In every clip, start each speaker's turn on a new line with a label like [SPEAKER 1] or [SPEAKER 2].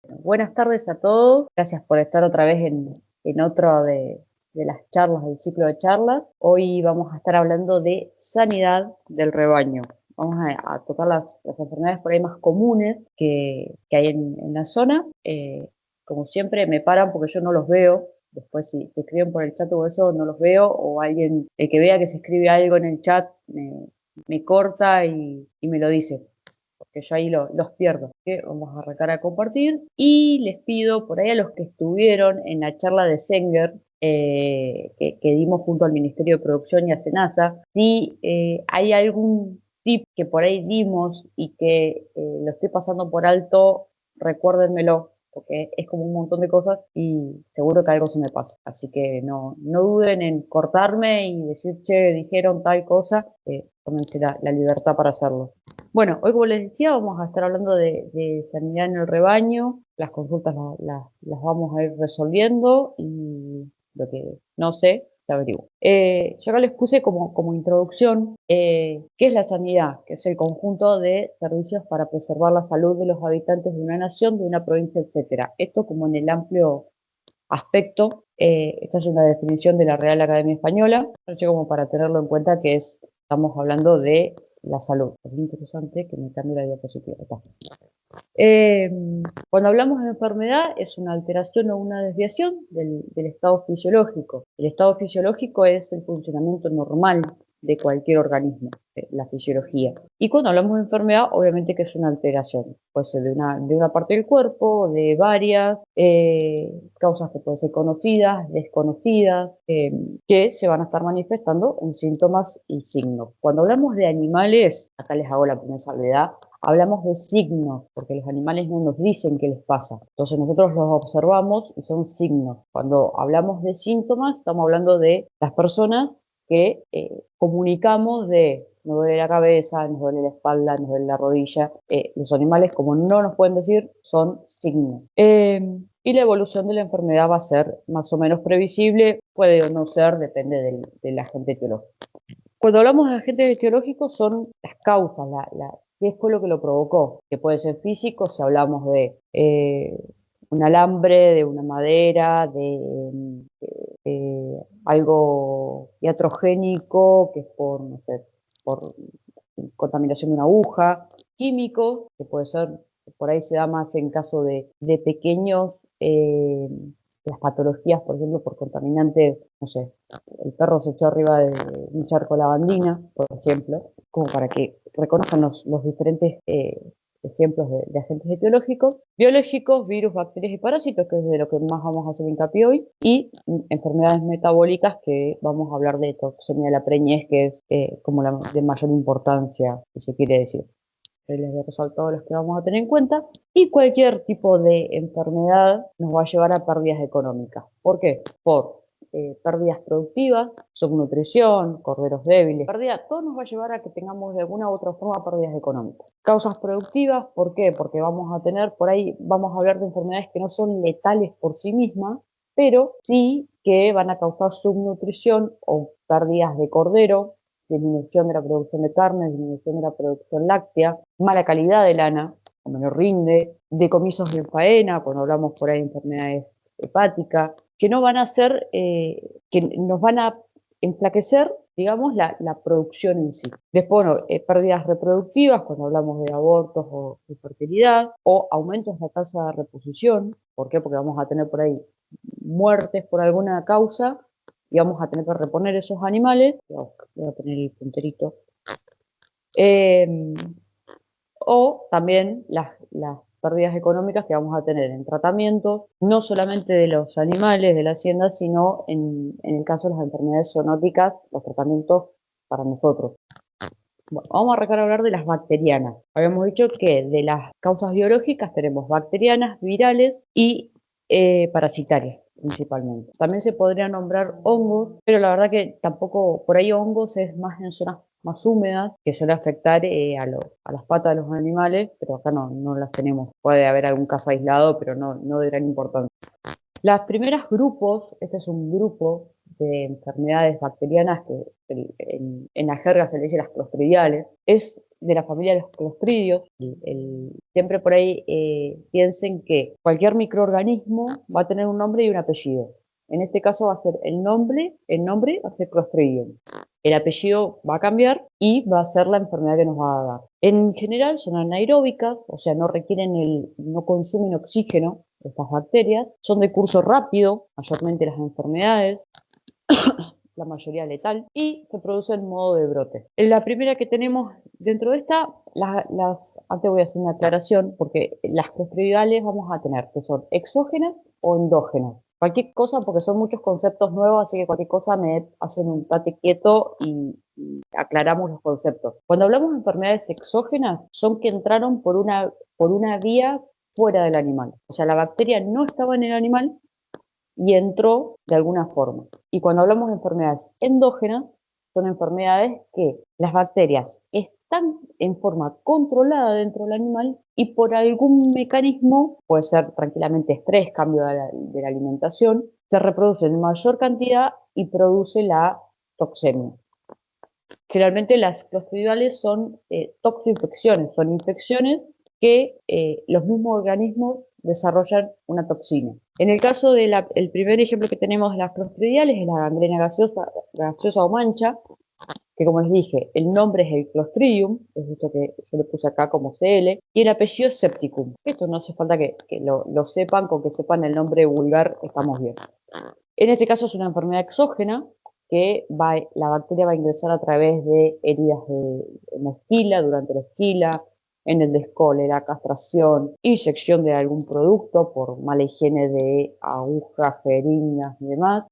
[SPEAKER 1] Buenas tardes a todos. Gracias por estar otra vez en otro de las charlas, del ciclo de charlas. Hoy vamos a estar hablando de sanidad del rebaño. Vamos a tocar las enfermedades por ahí más comunes que hay en la zona. Como siempre, me paran porque yo no los veo. Después, si se escriben por el chat o eso, no los veo. O alguien, el que vea que se escribe algo en el chat, me corta y me lo dice, porque yo ahí los pierdo. Que vamos a arrancar a compartir y les pido por ahí a los que estuvieron en la charla de Sanger que dimos junto al Ministerio de Producción y a Senasa, si hay algún tip que por ahí dimos y que lo estoy pasando por alto, recuérdenmelo, porque es como un montón de cosas y seguro que algo se me pasa. Así que no duden en cortarme y decir, che, dijeron tal cosa, tómense la libertad para hacerlo. Bueno, hoy como les decía vamos a estar hablando de sanidad en el rebaño, las consultas las vamos a ir resolviendo y lo que no sé, te averiguo. Yo acá les puse como introducción qué es la sanidad, que es el conjunto de servicios para preservar la salud de los habitantes de una nación, de una provincia, etcétera. Esto como en el amplio aspecto, esta es una definición de la Real Academia Española, yo como para tenerlo en cuenta que estamos hablando de la salud. Es interesante que me cambie la diapositiva. Está. Eh, Cuando hablamos de enfermedad es una alteración o una desviación del estado fisiológico. El estado fisiológico es el funcionamiento normal de cualquier organismo, la fisiología. Y cuando hablamos de enfermedad, obviamente que es una alteración. Puede ser de una parte del cuerpo, de varias causas que pueden ser conocidas, desconocidas, que se van a estar manifestando en síntomas y signos. Cuando hablamos de animales, acá les hago la primera salvedad, hablamos de signos, porque los animales no nos dicen qué les pasa. Entonces nosotros los observamos y son signos. Cuando hablamos de síntomas, estamos hablando de las personas que comunicamos de nos duele la cabeza, nos duele la espalda, nos duele la rodilla. Los animales, como no nos pueden decir, son signos. Y la evolución de la enfermedad va a ser más o menos previsible, puede o no ser, depende del agente etiológico. Cuando hablamos de agentes etiológicos son las causas, qué fue lo que lo provocó, que puede ser físico si hablamos de un alambre, de una madera, de algo iatrogénico, que es por, no sé, por contaminación de una aguja, químico, que puede ser, por ahí se da más en caso de pequeños, las patologías, por ejemplo, por contaminantes, no sé, el perro se echó arriba de un charco de lavandina, por ejemplo, como para que reconozcan los diferentes ejemplos de agentes etiológicos, biológicos, virus, bacterias y parásitos, que es de lo que más vamos a hacer hincapié hoy, y enfermedades metabólicas, que vamos a hablar de toxemia de la preñez, que es como la de mayor importancia, si se quiere decir. Les voy a resaltar los que vamos a tener en cuenta, y cualquier tipo de enfermedad nos va a llevar a pérdidas económicas. ¿Por qué? Por pérdidas productivas, subnutrición, corderos débiles, pérdida, todo nos va a llevar a que tengamos de alguna u otra forma pérdidas económicas. Causas productivas, ¿por qué? Porque vamos a tener, por ahí vamos a hablar de enfermedades que no son letales por sí mismas, pero sí que van a causar subnutrición o pérdidas de cordero, disminución de la producción de carne, disminución de la producción láctea, mala calidad de lana, o menor rinde, decomisos de faena, cuando hablamos por ahí de enfermedades hepáticas, que no van a ser, que nos van a enflaquecer, digamos, la producción en sí. Después, bueno, pérdidas reproductivas, cuando hablamos de abortos o infertilidad, o aumentos de la tasa de reposición. ¿Por qué? Porque vamos a tener por ahí muertes por alguna causa y vamos a tener que reponer esos animales. Voy a poner el punterito. O también las pérdidas económicas que vamos a tener en tratamientos, no solamente de los animales de la hacienda, sino en el caso de las enfermedades zoonóticas, los tratamientos para nosotros. Bueno, vamos a arrancar a hablar de las bacterianas. Habíamos dicho que de las causas biológicas tenemos bacterianas, virales y parasitarias principalmente. También se podría nombrar hongos, pero la verdad que tampoco, por ahí hongos es más en zonas más húmedas, que suele afectar a las patas de los animales, pero acá no las tenemos. Puede haber algún caso aislado, pero no de gran importancia. Las primeras grupos, este es un grupo de enfermedades bacterianas que en la jerga se le dice las clostridiales, es de la familia de los clostridios. Siempre por ahí piensen que cualquier microorganismo va a tener un nombre y un apellido. En este caso va a ser el nombre va a ser Clostridium. El apellido va a cambiar y va a ser la enfermedad que nos va a dar. En general son anaeróbicas, o sea, no consumen oxígeno estas bacterias, son de curso rápido, mayormente las enfermedades, la mayoría letal, y se produce en modo de brote. La primera que tenemos dentro de esta, antes voy a hacer una aclaración, porque las clostridioides vamos a tener que son exógenas o endógenas. Cualquier cosa, porque son muchos conceptos nuevos, así que cualquier cosa me hacen un tate quieto y aclaramos los conceptos. Cuando hablamos de enfermedades exógenas, son que entraron por una vía fuera del animal. O sea, la bacteria no estaba en el animal y entró de alguna forma. Y cuando hablamos de enfermedades endógenas, son enfermedades que las bacterias están en forma controlada dentro del animal y por algún mecanismo, puede ser tranquilamente estrés, cambio de la alimentación, se reproducen en mayor cantidad y produce la toxemia. Generalmente las clostridioides son toxoinfecciones, son infecciones que los mismos organismos desarrollan una toxina. En el caso del primer ejemplo que tenemos de las clostridioides es la gangrena gaseosa o mancha, que como les dije, el nombre es el Clostridium, es esto que yo le puse acá como CL, y el apellido es Septicum. Esto no hace falta que lo sepan, con que sepan el nombre vulgar estamos bien. En este caso es una enfermedad exógena, que la bacteria va a ingresar a través de heridas en la esquila, durante la esquila, en el descole, la castración, inyección de algún producto por mala higiene de agujas, jeringas y demás.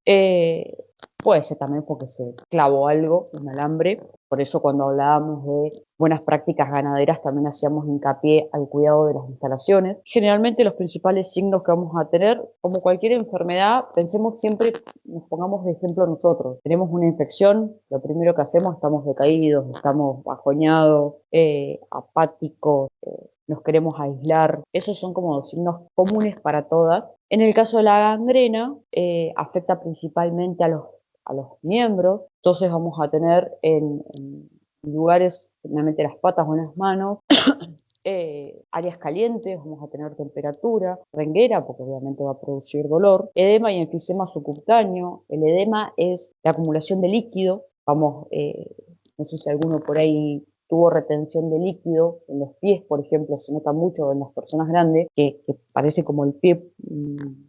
[SPEAKER 1] Puede ser también porque se clavó algo, un alambre. Por eso cuando hablábamos de buenas prácticas ganaderas también hacíamos hincapié al cuidado de las instalaciones. Generalmente los principales signos que vamos a tener, como cualquier enfermedad, pensemos siempre, nos pongamos de ejemplo nosotros. Tenemos una infección, lo primero que hacemos, estamos decaídos, estamos bajoñados, apáticos, nos queremos aislar. Esos son como los signos comunes para todas. En el caso de la gangrena, afecta principalmente a los miembros, entonces vamos a tener en lugares, generalmente las patas o en las manos, áreas calientes, vamos a tener temperatura, renguera, porque obviamente va a producir dolor, edema y enfisema subcutáneo. El edema es la acumulación de líquido, no sé si alguno por ahí tuvo retención de líquido en los pies, por ejemplo, se nota mucho en las personas grandes, que parece como el pie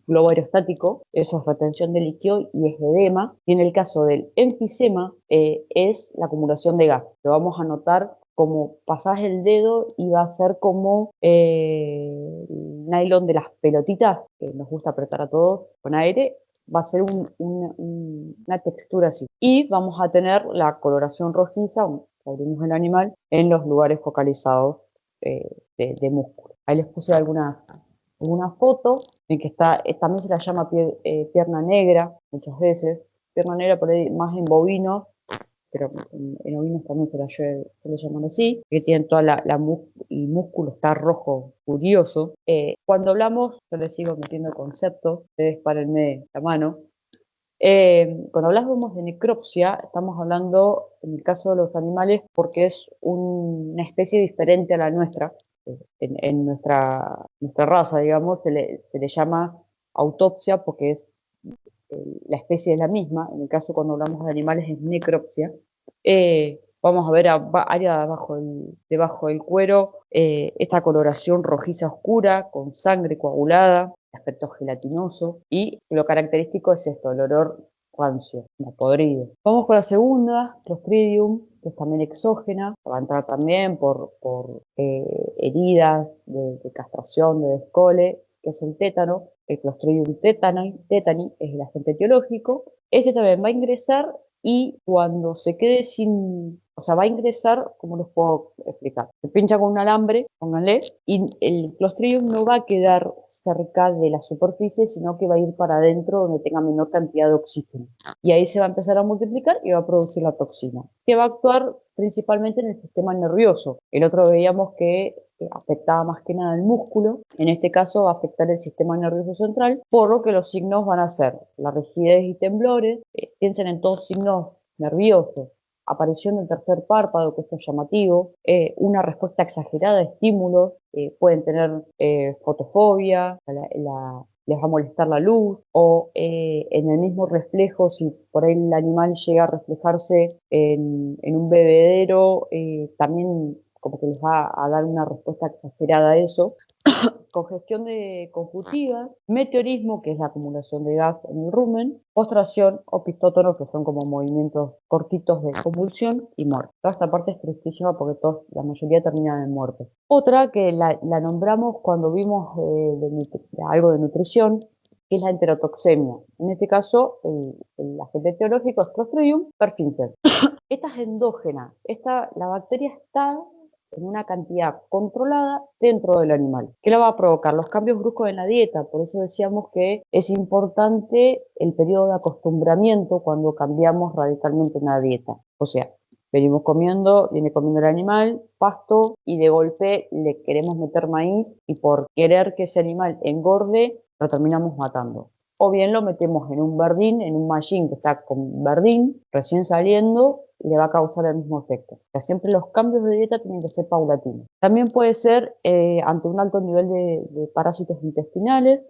[SPEAKER 1] globo aerostático, eso es retención de líquido y es edema. Y en el caso del enfisema, es la acumulación de gas. Lo vamos a notar como pasás el dedo y va a ser como nylon de las pelotitas, que nos gusta apretar a todos con aire, va a ser una textura así. Y vamos a tener la coloración rojiza, abrimos el animal, en los lugares focalizados de músculo. Ahí les puse alguna foto en que también se la llama pierna negra muchas veces. Pierna negra por ahí más en bovinos, pero en ovinos también se le llaman así, que tienen toda y músculo está rojo, curioso. Cuando hablamos, yo les sigo metiendo conceptos, ustedes párenme la mano. Cuando hablamos de necropsia, estamos hablando, en el caso de los animales, porque es una especie diferente a la nuestra. En nuestra raza, digamos, se le llama autopsia porque la especie es la misma. En el caso cuando hablamos de animales es necropsia. Vamos a ver área debajo del cuero, esta coloración rojiza oscura con sangre coagulada, aspecto gelatinoso, y lo característico es esto, el olor rancio, como podrido. Vamos con la segunda, Clostridium, que es también exógena, va a entrar también por heridas de castración, de descole, que es el tétano. El Clostridium tetani es el agente etiológico. Este también va a ingresar y cuando se quede va a ingresar, ¿cómo les puedo explicar? Se pincha con un alambre, pónganle, y el Clostridium no va a quedar cerca de la superficie, sino que va a ir para adentro donde tenga menor cantidad de oxígeno. Y ahí se va a empezar a multiplicar y va a producir la toxina, que va a actuar principalmente en el sistema nervioso. El otro veíamos que afectaba más que nada el músculo, en este caso va a afectar el sistema nervioso central, por lo que los signos van a ser la rigidez y temblores. Piensen en todos signos nerviosos, aparición del tercer párpado, que esto es llamativo, una respuesta exagerada a estímulos, pueden tener fotofobia, les va a molestar la luz, o en el mismo reflejo, si por ahí el animal llega a reflejarse en un bebedero, también como que les va a dar una respuesta exagerada a eso. Congestión conjuntiva, meteorismo, que es la acumulación de gas en el rumen, postración o pistótono, que son como movimientos cortitos de convulsión y muerte. Toda esta parte es tristísima porque la mayoría terminan en muerte. Otra que la nombramos cuando vimos algo de nutrición, que es la enterotoxemia. En este caso, el agente etiológico es Clostridium perfringens. Esta es endógena. La bacteria está en una cantidad controlada dentro del animal. ¿Qué la va a provocar? Los cambios bruscos en la dieta. Por eso decíamos que es importante el periodo de acostumbramiento cuando cambiamos radicalmente una dieta. O sea, viene comiendo el animal pasto y de golpe le queremos meter maíz y por querer que ese animal engorde, lo terminamos matando. O bien lo metemos en un verdín, en un mallín que está con verdín, recién saliendo, y le va a causar el mismo efecto. O sea, siempre los cambios de dieta tienen que ser paulatinos. También puede ser ante un alto nivel de parásitos intestinales,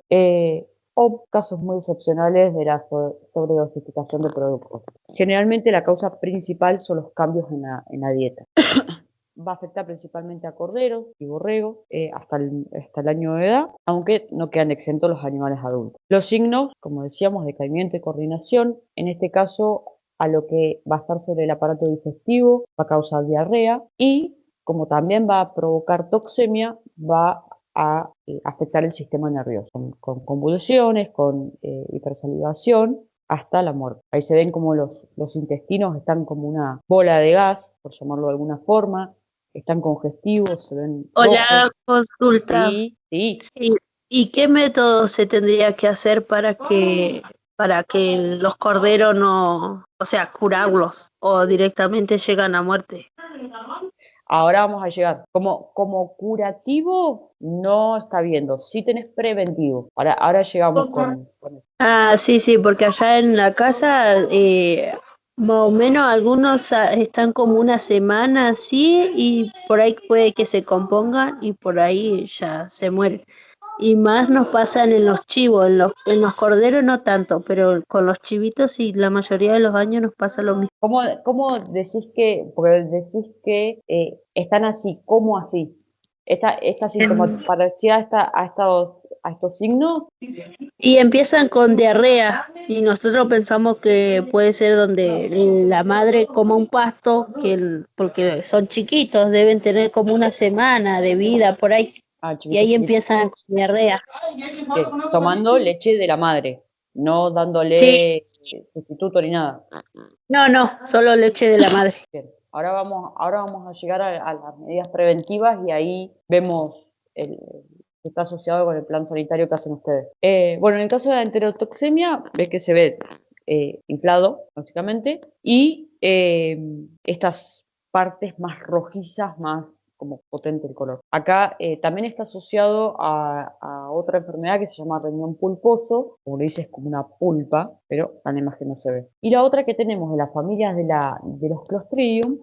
[SPEAKER 1] o casos muy excepcionales de la sobredosificación de productos. Generalmente la causa principal son los cambios en la dieta. Va a afectar principalmente a corderos y borregos hasta el año de edad, aunque no quedan exentos los animales adultos. Los signos, como decíamos, decaimiento y coordinación, en este caso a lo que va a estar sobre el aparato digestivo, va a causar diarrea y, como también va a provocar toxemia, va a afectar el sistema nervioso, con convulsiones, con hipersalivación, hasta la muerte. Ahí se ven como los intestinos están como una bola de gas, por llamarlo de alguna forma, están congestivos, se ven
[SPEAKER 2] Hola,
[SPEAKER 1] rojos.
[SPEAKER 2] consulta.
[SPEAKER 1] Sí, sí.
[SPEAKER 2] ¿Y qué método se tendría que hacer para que los corderos no, o sea, curarlos o directamente llegan a muerte?
[SPEAKER 1] Ahora vamos a llegar. Como curativo no está viendo, sí tenés preventivo. Ahora llegamos con eso.
[SPEAKER 2] Ah, sí, sí, porque allá en la casa más o menos algunos están como una semana así y por ahí puede que se compongan y por ahí ya se mueren. Y más nos pasan en los chivos, en los corderos no tanto, pero con los chivitos sí, la mayoría de los años nos pasa lo mismo.
[SPEAKER 1] ¿Cómo decís que, porque decís que están así, ¿cómo así? Esta sintomatología a estos signos.
[SPEAKER 2] Y empiezan con diarrea y nosotros pensamos que puede ser donde la madre coma un pasto, porque son chiquitos, deben tener como una semana de vida por ahí. Y
[SPEAKER 1] Chiquito,
[SPEAKER 2] ahí
[SPEAKER 1] chiquito.
[SPEAKER 2] empiezan con diarrea.
[SPEAKER 1] Bien, tomando leche de la madre, no
[SPEAKER 2] Sí,
[SPEAKER 1] dándole sustituto ni nada.
[SPEAKER 2] no, no, solo leche de la madre.
[SPEAKER 1] Bien, ahora vamos a llegar a las medidas preventivas y ahí vemos que está asociado con el plan sanitario que hacen ustedes. Bueno, en el caso de la enterotoxemia, ves que se ve inflado, básicamente, y estas partes más rojizas, más como potente el color. Acá también está asociado a otra enfermedad que se llama riñón pulposo, como le dices, como una pulpa, pero en la imagen no se ve. Y la otra que tenemos de las familias de los Clostridium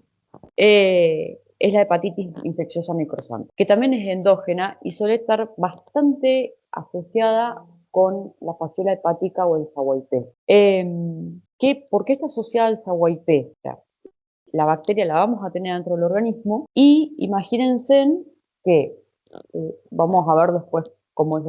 [SPEAKER 1] es la hepatitis infecciosa necrosante, que también es endógena y suele estar bastante asociada con la fasciola hepática o el SAWIP. ¿Por qué está asociada al SAWIP? O sea, la bacteria la vamos a tener dentro del organismo y imagínense que vamos a ver después cómo es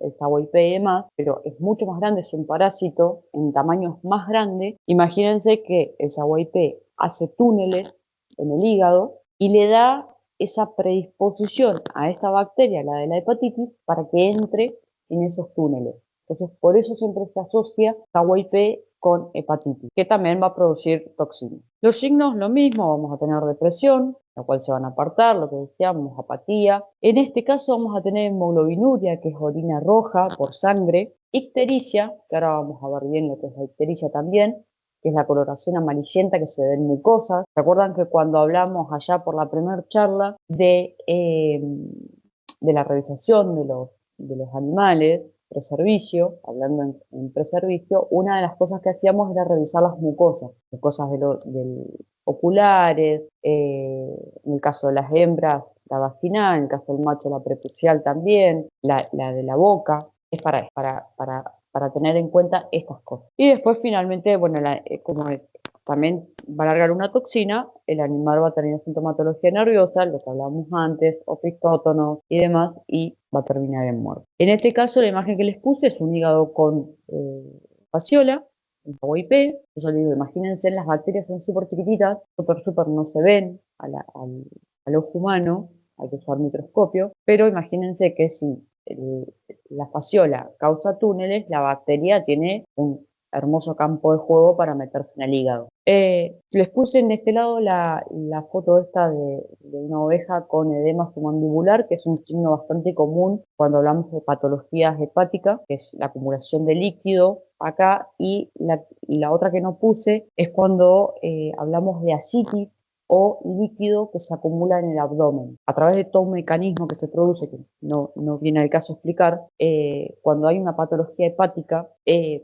[SPEAKER 1] el SAWIP y demás, pero es mucho más grande, es un parásito en tamaños más grandes. Imagínense que el SAWIP hace túneles en el hígado y le da esa predisposición a esta bacteria, la de la hepatitis, para que entre en esos túneles. Entonces, por eso siempre se asocia SAWIP con hepatitis, que también va a producir toxina. Los signos, lo mismo, vamos a tener depresión, la cual se van a apartar, lo que decíamos, apatía. En este caso vamos a tener hemoglobinuria, que es orina roja por sangre, ictericia, que ahora vamos a ver bien lo que es la ictericia también, que es la coloración amarillenta que se ve en mucosas. ¿Recuerdan que cuando hablamos allá por la primera charla de la realización de los animales, preservicio, hablando en preservicio, una de las cosas que hacíamos era revisar las mucosas oculares, en el caso de las hembras, la vaginal, en el caso del macho, la prepucial también, la de la boca, es para tener en cuenta estas cosas. Y después finalmente, bueno, como también va a largar una toxina, el animal va a tener sintomatología nerviosa, lo que hablábamos antes, opistótonos y demás, y va a terminar en muerte. En este caso, la imagen que les puse es un hígado con fasciola, un agua IP. Yo les digo, imagínense, las bacterias son súper chiquititas, súper no se ven al ojo humano, hay que usar microscopio, pero imagínense que si la fasciola causa túneles, la bacteria tiene un hermoso campo de juego para meterse en el hígado. Les puse en este lado la foto esta de una oveja con edema submandibular, que es un signo bastante común cuando hablamos de patologías hepáticas, que es la acumulación de líquido acá, y la otra que no puse es cuando hablamos de ascitis o líquido que se acumula en el abdomen. A través de todo un mecanismo que se produce, que no viene al caso explicar, cuando hay una patología hepática,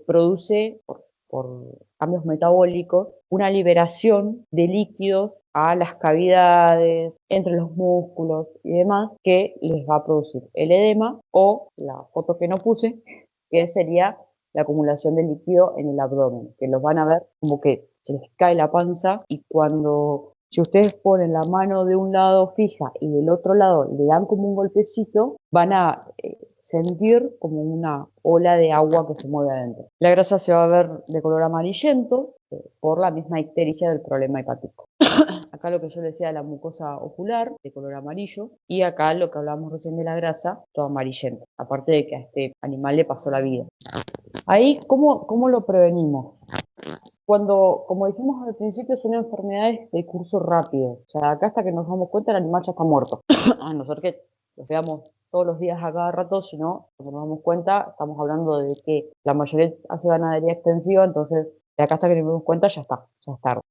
[SPEAKER 1] produce, por cambios metabólicos, una liberación de líquidos a las cavidades, entre los músculos y demás, que les va a producir el edema o la foto que no puse, que sería la acumulación de líquido en el abdomen, que los van a ver como que se les cae la panza y si ustedes ponen la mano de un lado fija y del otro lado le dan como un golpecito, van a sentir como una ola de agua que se mueve adentro. La grasa se va a ver de color amarillento por la misma ictericia del problema hepático. Acá lo que yo decía de la mucosa ocular, de color amarillo, y acá lo que hablábamos recién de la grasa, todo amarillento, aparte de que a este animal le pasó la vida. Ahí, ¿cómo lo prevenimos? Cuando, como dijimos al principio, son enfermedades de curso rápido. O sea, acá hasta que nos damos cuenta el animal ya está muerto. A no ser que los veamos todos los días a cada rato, si no, cuando nos damos cuenta, estamos hablando de que la mayoría hace ganadería extensiva, entonces de acá hasta que nos damos cuenta ya está.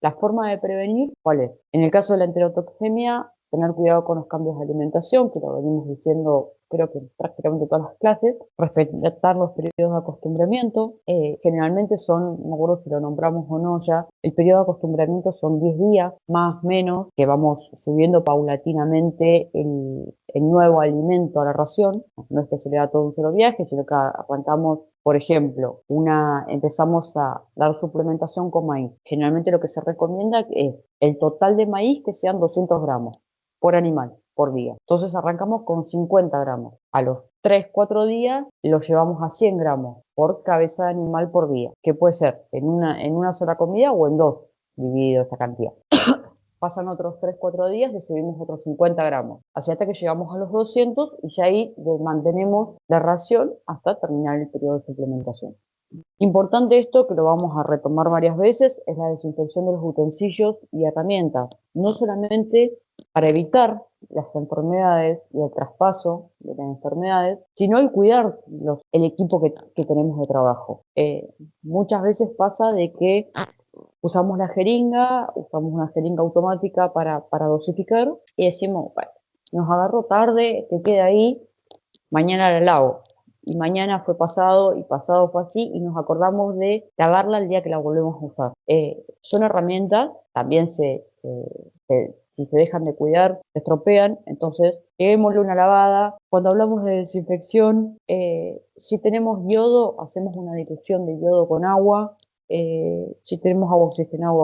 [SPEAKER 1] La forma de prevenir, ¿cuál es? En el caso de la enterotoxemia, tener cuidado con los cambios de alimentación, que lo venimos diciendo creo que prácticamente todas las clases, respetar los periodos de acostumbramiento, generalmente son, no me acuerdo si lo nombramos o no ya, el periodo de acostumbramiento son 10 días, más o menos, que vamos subiendo paulatinamente el nuevo alimento a la ración, no es que se le da todo un solo viaje, sino que arrancamos, por ejemplo, empezamos a dar suplementación con maíz. Generalmente lo que se recomienda es el total de maíz que sean 200 gramos por animal, por día. Entonces arrancamos con 50 gramos. A los 3, 4 días lo llevamos a 100 gramos por cabeza de animal por día, que puede ser en una sola comida o en dos, dividido esa cantidad. Pasan otros 3, 4 días, le subimos otros 50 gramos, así hasta que llegamos a los 200 y ya ahí mantenemos la ración hasta terminar el periodo de suplementación. Importante esto, que lo vamos a retomar varias veces, es la desinfección de los utensilios y herramientas, no solamente para evitar las enfermedades y el traspaso de las enfermedades, sino el cuidar el equipo que tenemos de trabajo. Muchas veces pasa de que usamos una jeringa automática para dosificar y decimos, bueno, nos agarró tarde, te queda ahí, mañana la lavo. Y mañana fue pasado y pasado fue así y nos acordamos de lavarla el día que la volvemos a usar. Son herramientas, también si se dejan de cuidar, se estropean, entonces llevémosle una lavada. Cuando hablamos de desinfección, si tenemos yodo, hacemos una dilución de yodo con agua. Si tenemos agua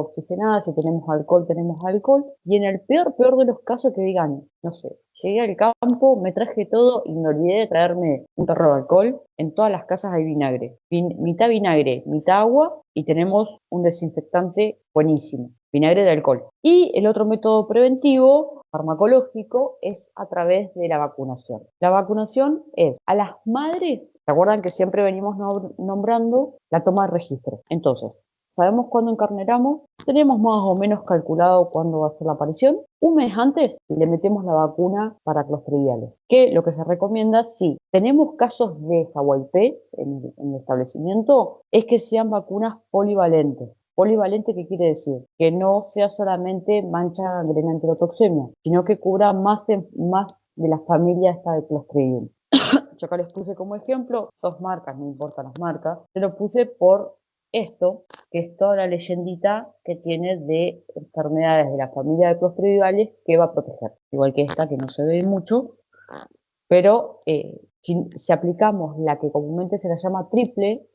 [SPEAKER 1] oxigenada, si tenemos alcohol, y en el peor de los casos que digan, no sé, llegué al campo, me traje todo y me olvidé de traerme un tarro de alcohol. En todas las casas hay vinagre, mitad agua, y tenemos un desinfectante buenísimo, vinagre de alcohol. Y el otro método preventivo, farmacológico, es a través de la vacunación. La vacunación es a las madres. ¿Se acuerdan que siempre venimos nombrando la toma de registro? Entonces, sabemos cuándo encarneramos, tenemos más o menos calculado cuándo va a ser la aparición. Un mes antes le metemos la vacuna para clostridiales, que lo que se recomienda, si tenemos casos de FAWIP en el establecimiento, es que sean vacunas polivalentes. Polivalente, ¿qué quiere decir? Que no sea solamente mancha gangrena enterotoxemia, sino que cubra más de la familia esta de Clostridium. Yo acá les puse como ejemplo 2 marcas, no importan las marcas, se lo puse por esto, que es toda la leyendita que tiene de enfermedades de la familia de clostridioides que va a proteger. Igual que esta, que no se ve mucho, pero si aplicamos la que comúnmente se la llama triple,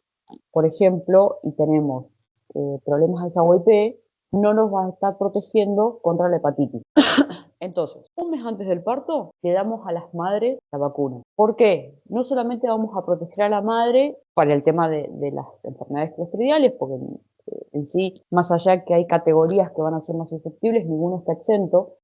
[SPEAKER 1] por ejemplo, y tenemos problemas de desagüe IP, no nos va a estar protegiendo contra la hepatitis. Entonces, un mes antes del parto, le damos a las madres la vacuna. ¿Por qué? No solamente vamos a proteger a la madre para el tema de las enfermedades clostridiales, porque en sí, más allá que hay categorías que van a ser más susceptibles, ninguno está exento.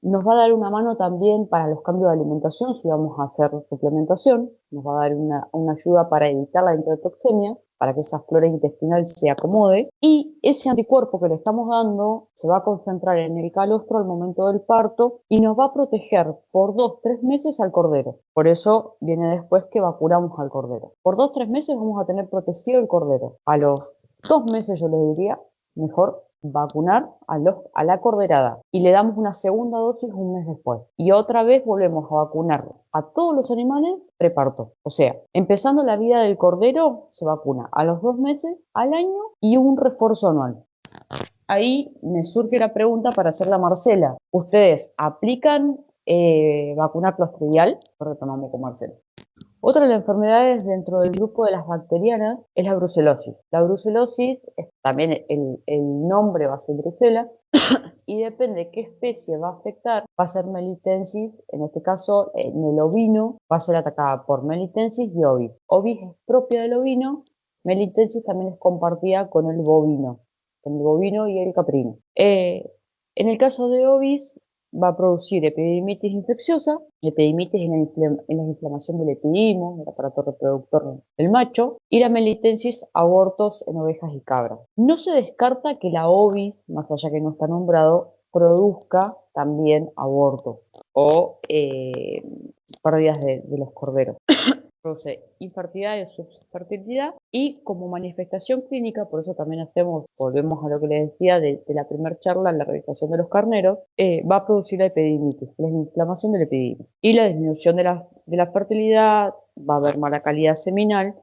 [SPEAKER 1] Nos va a dar una mano también para los cambios de alimentación, si vamos a hacer suplementación, nos va a dar una ayuda para evitar la enterotoxemia, para que esa flora intestinal se acomode, y ese anticuerpo que le estamos dando se va a concentrar en el calostro al momento del parto y nos va a proteger por 2-3 meses al cordero. Por eso viene después que vacunamos al cordero. Por 2-3 meses vamos a tener protegido el cordero. A los 2 meses yo les diría, mejor vacunar a la corderada y le damos una segunda dosis un mes después. Y otra vez volvemos a vacunar a todos los animales preparto. O sea, empezando la vida del cordero, se vacuna a los 2 meses, al año y un refuerzo anual. Ahí me surge la pregunta para hacerla a Marcela. ¿Ustedes aplican vacuna clostridial? Retomamos con Marcela. Otra de las enfermedades dentro del grupo de las bacterianas es la brucelosis. La brucelosis, también el nombre va a ser brucela, y depende de qué especie va a afectar, va a ser melitensis, en este caso en el ovino va a ser atacada por melitensis y ovis. Ovis es propia del ovino, melitensis también es compartida con el bovino y el caprino. En el caso de ovis, va a producir epididimitis infecciosa, epididimitis en la inflamación del epidimo, del aparato reproductor del macho, y la melitensis, abortos en ovejas y cabras. No se descarta que la ovis, más allá que no está nombrado, produzca también abortos o pérdidas de los corderos. Produce infertilidad y subfertilidad, y como manifestación clínica, por eso también volvemos a lo que les decía de la primera charla, la realización de los carneros, va a producir la epididimitis, la inflamación del epididimo, y la disminución de la fertilidad, va a haber mala calidad seminal,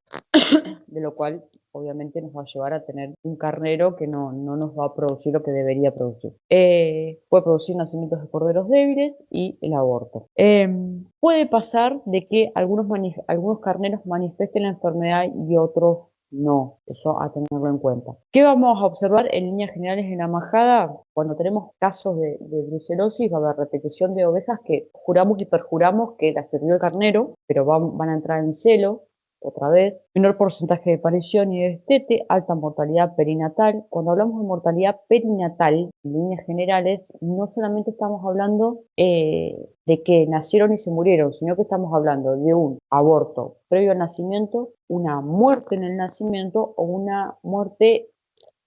[SPEAKER 1] de lo cual obviamente nos va a llevar a tener un carnero que no nos va a producir lo que debería producir. Puede producir nacimientos de corderos débiles y el aborto. Puede pasar de que algunos carneros manifiesten la enfermedad y otros no. Eso a tenerlo en cuenta. ¿Qué vamos a observar en líneas generales en la majada? Cuando tenemos casos de brucelosis, va a haber repetición de ovejas que juramos y perjuramos que las sirvió el carnero, pero van a entrar en celo otra vez, menor porcentaje de aparición y de destete, alta mortalidad perinatal. Cuando hablamos de mortalidad perinatal, en líneas generales, no solamente estamos hablando de que nacieron y se murieron, sino que estamos hablando de un aborto previo al nacimiento, una muerte en el nacimiento o una muerte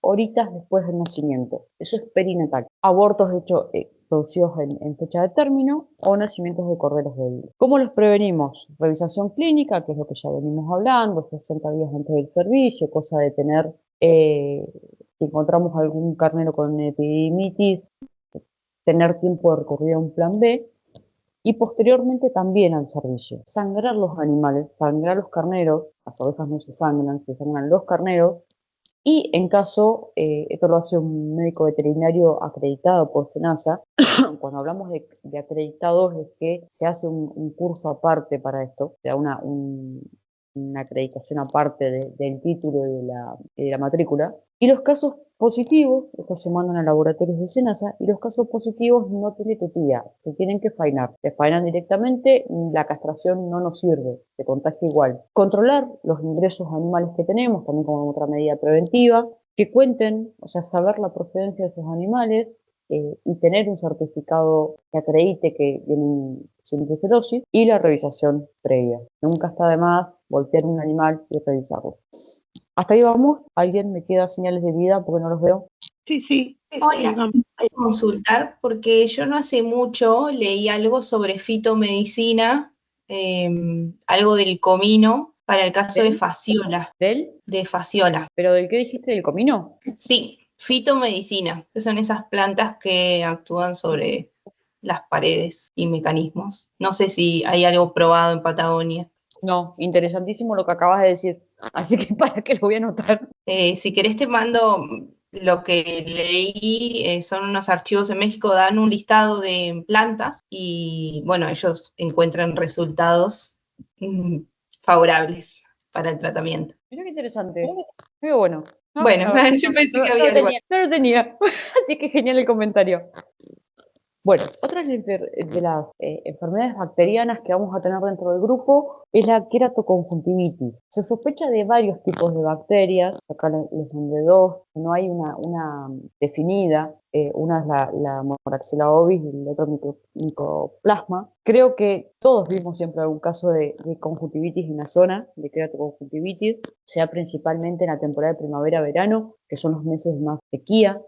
[SPEAKER 1] horitas después del nacimiento. Eso es perinatal. Abortos, de hecho, producidos en fecha de término o nacimientos de corderos débiles. ¿Cómo los prevenimos? Revisación clínica, que es lo que ya venimos hablando, 60 días antes del servicio, cosa de tener, si encontramos algún carnero con epididimitis, tener tiempo de recurrir a un plan B, y posteriormente también al servicio. Sangrar los animales, sangrar los carneros, las ovejas no se sangran los carneros, y en caso, esto lo hace un médico veterinario acreditado por SENASA. Cuando hablamos de acreditados es que se hace un curso aparte para esto, se da una acreditación aparte del título y de la matrícula. Y los casos positivos, estos se mandan a laboratorios de SENASA, y los casos positivos no tienen tetía, se tienen que fainar. Se fainan directamente, la castración no nos sirve, se contagia igual. Controlar los ingresos animales que tenemos, también como otra medida preventiva, que cuenten, o sea, saber la procedencia de esos animales, y tener un certificado que acredite que vienen sin brucelosis, y la revisación previa. Nunca está de más voltear un animal y revisarlo. Hasta ahí vamos. ¿Alguien me queda señales de vida porque no los veo?
[SPEAKER 2] Sí.
[SPEAKER 3] Hola, voy a consultar porque yo no hace mucho leí algo sobre fitomedicina, algo del comino para el caso de fasciola. De fasciola.
[SPEAKER 1] ¿Pero del qué dijiste? ¿Del comino?
[SPEAKER 3] Sí, fitomedicina, que son esas plantas que actúan sobre las paredes y mecanismos. No sé si hay algo probado en Patagonia.
[SPEAKER 1] No, interesantísimo lo que acabas de decir, así que para que lo voy a anotar.
[SPEAKER 3] Si querés te mando lo que leí, son unos archivos en México, dan un listado de plantas y bueno, ellos encuentran resultados favorables para el tratamiento.
[SPEAKER 1] Mira qué interesante, muy bueno. No,
[SPEAKER 3] Bueno,
[SPEAKER 1] no,
[SPEAKER 3] yo pensé que había algo.
[SPEAKER 1] no lo tenía, así que genial el comentario. Bueno, otra de las enfermedades bacterianas que vamos a tener dentro del grupo es la queratoconjuntivitis. Se sospecha de varios tipos de bacterias, acá les mandé dos, no hay una definida, una es la Moraxella ovis y el otro Mycoplasma. Creo que todos vimos siempre algún caso de conjuntivitis en la zona, de queratoconjuntivitis, sea principalmente en la temporada de primavera-verano, que son los meses de más sequía.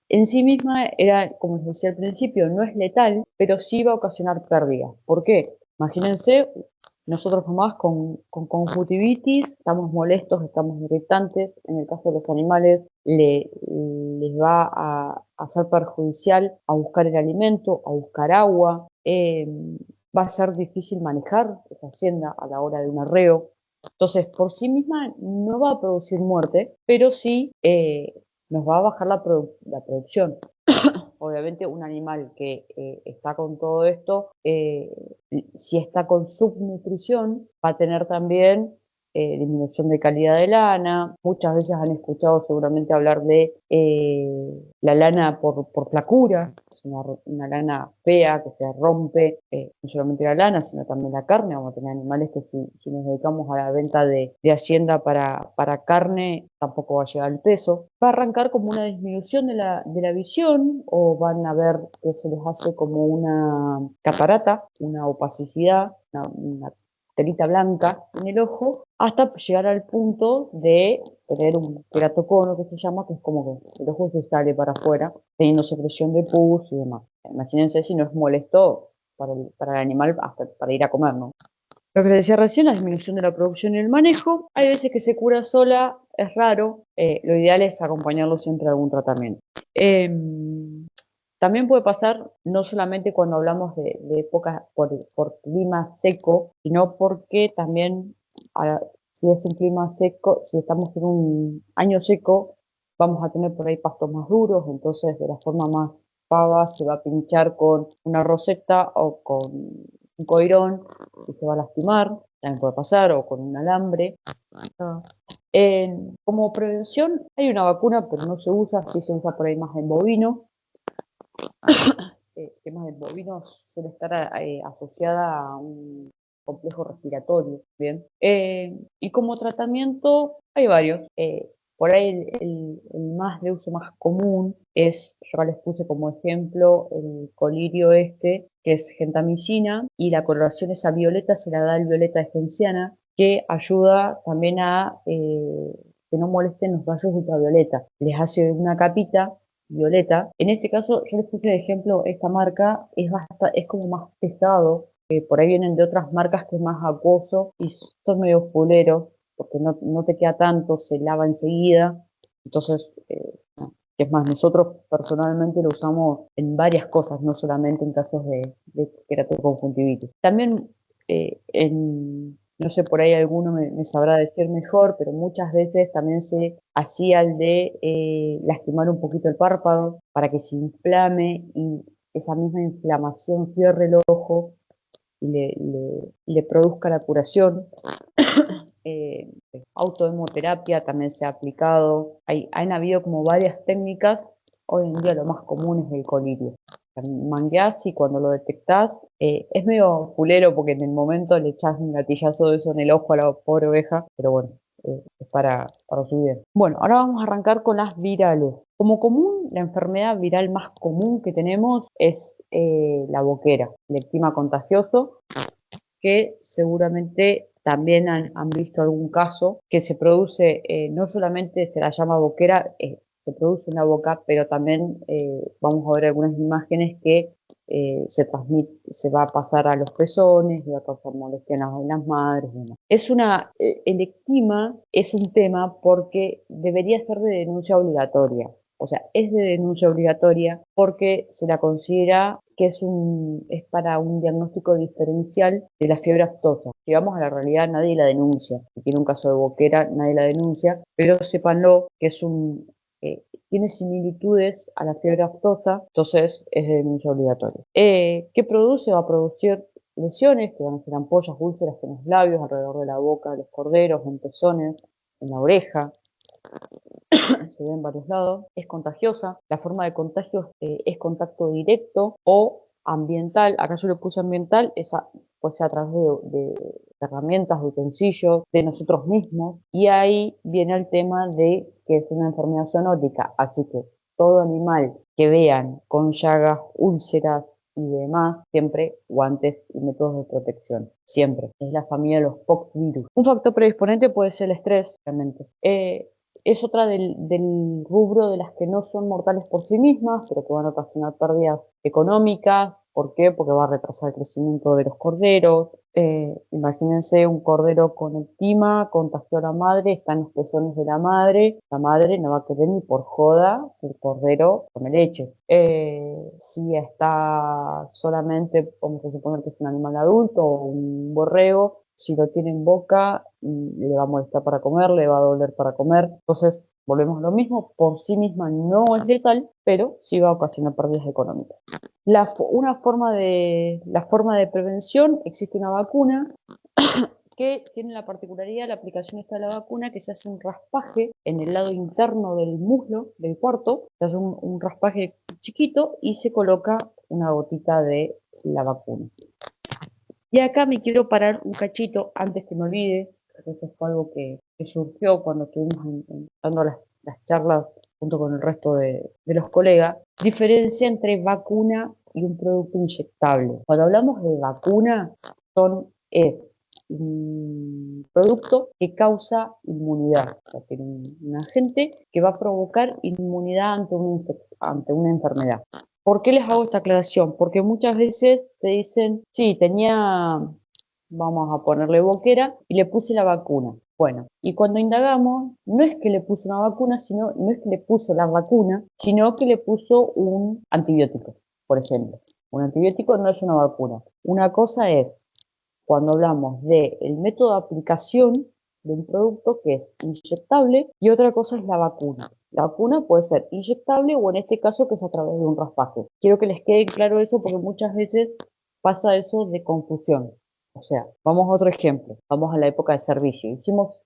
[SPEAKER 1] En sí misma era, como les decía al principio, no es letal, pero sí va a ocasionar pérdidas. ¿Por qué? Imagínense, nosotros nomás con conjuntivitis estamos molestos, estamos irritantes. En el caso de los animales les va a ser perjudicial a buscar el alimento, a buscar agua. Va a ser difícil manejar esa hacienda a la hora de un arreo. Entonces, por sí misma no va a producir muerte, pero sí nos va a bajar la producción. Obviamente un animal que está con todo esto, si está con subnutrición, va a tener también disminución de calidad de lana. Muchas veces han escuchado seguramente hablar de la lana por flacura, es una lana fea que se rompe, no solamente la lana, sino también la carne. Vamos a tener animales que si nos dedicamos a la venta de hacienda para carne, tampoco va a llegar al peso. Va a arrancar como una disminución de la visión, o van a ver que se les hace como una catarata, una opacidad, una telita blanca en el ojo, hasta llegar al punto de tener un queratocono, que se llama, que es como que el ojo se sale para afuera, teniendo secreción de pus y demás. Imagínense si no es molesto para el animal hasta para ir a comer, ¿no? Lo que les decía recién, la disminución de la producción y el manejo. Hay veces que se cura sola, es raro. Lo ideal es acompañarlo siempre a algún tratamiento. También puede pasar, no solamente cuando hablamos de épocas por clima seco, sino porque también, si es un clima seco, si estamos en un año seco, vamos a tener por ahí pastos más duros, entonces de la forma más pava se va a pinchar con una roseta o con un coirón y se va a lastimar, también puede pasar, o con un alambre. Como prevención hay una vacuna, pero no se usa, sí se usa por ahí más en bovino. Temas del bovino suele estar asociada a un complejo respiratorio, ¿bien? Y como tratamiento hay varios. Por ahí el más de uso más común es, yo les puse como ejemplo el colirio que es gentamicina, y la coloración esa violeta se la da el violeta de genciana, que ayuda también a que no molesten los rayos ultravioleta. Les hace una capita violeta. En este caso, yo les puse de ejemplo esta marca, es como más pesado. Por ahí vienen de otras marcas que es más acuoso y son medio fuleros, porque no te queda tanto, se lava enseguida. Entonces, es más, nosotros personalmente lo usamos en varias cosas, no solamente en casos de queratoconjuntivitis. También no sé, por ahí alguno me sabrá decir mejor, pero muchas veces también se hacía el de lastimar un poquito el párpado para que se inflame y esa misma inflamación cierre el ojo y le produzca la curación. Autohemoterapia también se ha aplicado. Han habido como varias técnicas. Hoy en día lo más común es el colirio. Mangueás y cuando lo detectás, es medio fulero porque en el momento le echás un gatillazo de eso en el ojo a la pobre oveja, pero bueno, es para su bien. Bueno, ahora vamos a arrancar con las virales. Como común, la enfermedad viral más común que tenemos es la boquera, el eczema contagioso, que seguramente también han visto algún caso que se produce, no solamente se la llama boquera, se produce en la boca, pero también vamos a ver algunas imágenes que se va a pasar a los pezones, va a causar molestias en las madres y demás. El eczema es un tema porque debería ser de denuncia obligatoria. O sea, es de denuncia obligatoria porque se la considera que es para un diagnóstico diferencial de la fiebre aftosa. Si vamos a la realidad, nadie la denuncia. Si tiene un caso de boquera, nadie la denuncia, pero sépanlo que tiene similitudes a la fiebre aftosa, entonces es de denuncia obligatoria. ¿Qué produce? Va a producir lesiones, que van a ser ampollas, úlceras en los labios, alrededor de la boca de los corderos, en pezones, en la oreja. Se ve en varios lados. Es contagiosa. La forma de contagio es contacto directo o ambiental. Acá yo le puse ambiental, puede ser a través de herramientas, de utensilios, de nosotros mismos. Y ahí viene el tema de que es una enfermedad zoonótica. Así que todo animal que vean con llagas, úlceras y demás, siempre guantes y métodos de protección. Siempre. Es la familia de los poxvirus. Un factor predisponente puede ser el estrés, realmente. Es otra del rubro de las que no son mortales por sí mismas, pero que van a ocasionar pérdidas económicas. ¿Por qué? Porque va a retrasar el crecimiento de los corderos. Imagínense un cordero con eczema, contagió a la madre, está en los pezones de la madre no va a querer ni por joda que el cordero tome leche. Si está solamente, vamos a suponer que es un animal adulto o un borrego, si lo tiene en boca, le va a molestar para comer, le va a doler para comer. Entonces, volvemos a lo mismo, por sí misma no es letal, pero sí va a ocasionar pérdidas económicas. La forma de prevención, existe una vacuna que tiene la particularidad, la aplicación esta de la vacuna, que se hace un raspaje en el lado interno del muslo, del cuarto, se hace un raspaje chiquito y se coloca una gotita de la vacuna. Y acá me quiero parar un cachito antes que me olvide, porque eso fue algo que surgió cuando estuvimos dando las charlas junto con el resto de los colegas. Diferencia entre vacuna y un producto inyectable. Cuando hablamos de vacuna, es un producto que causa inmunidad, o sea, tiene un agente que va a provocar inmunidad ante una enfermedad. ¿Por qué les hago esta aclaración? Porque muchas veces te dicen, sí, vamos a ponerle boquera, y le puse la vacuna. Bueno, y cuando indagamos, no es que le puso una vacuna, no es que le puso la vacuna, sino que le puso un antibiótico, por ejemplo. Un antibiótico no es una vacuna. Una cosa es cuando hablamos del método de aplicación de un producto que es inyectable y otra cosa es la vacuna. La vacuna puede ser inyectable o en este caso que es a través de un raspaje. Quiero que les quede claro eso porque muchas veces pasa eso de confusión. O sea, vamos a otro ejemplo. Vamos a la época de servicio.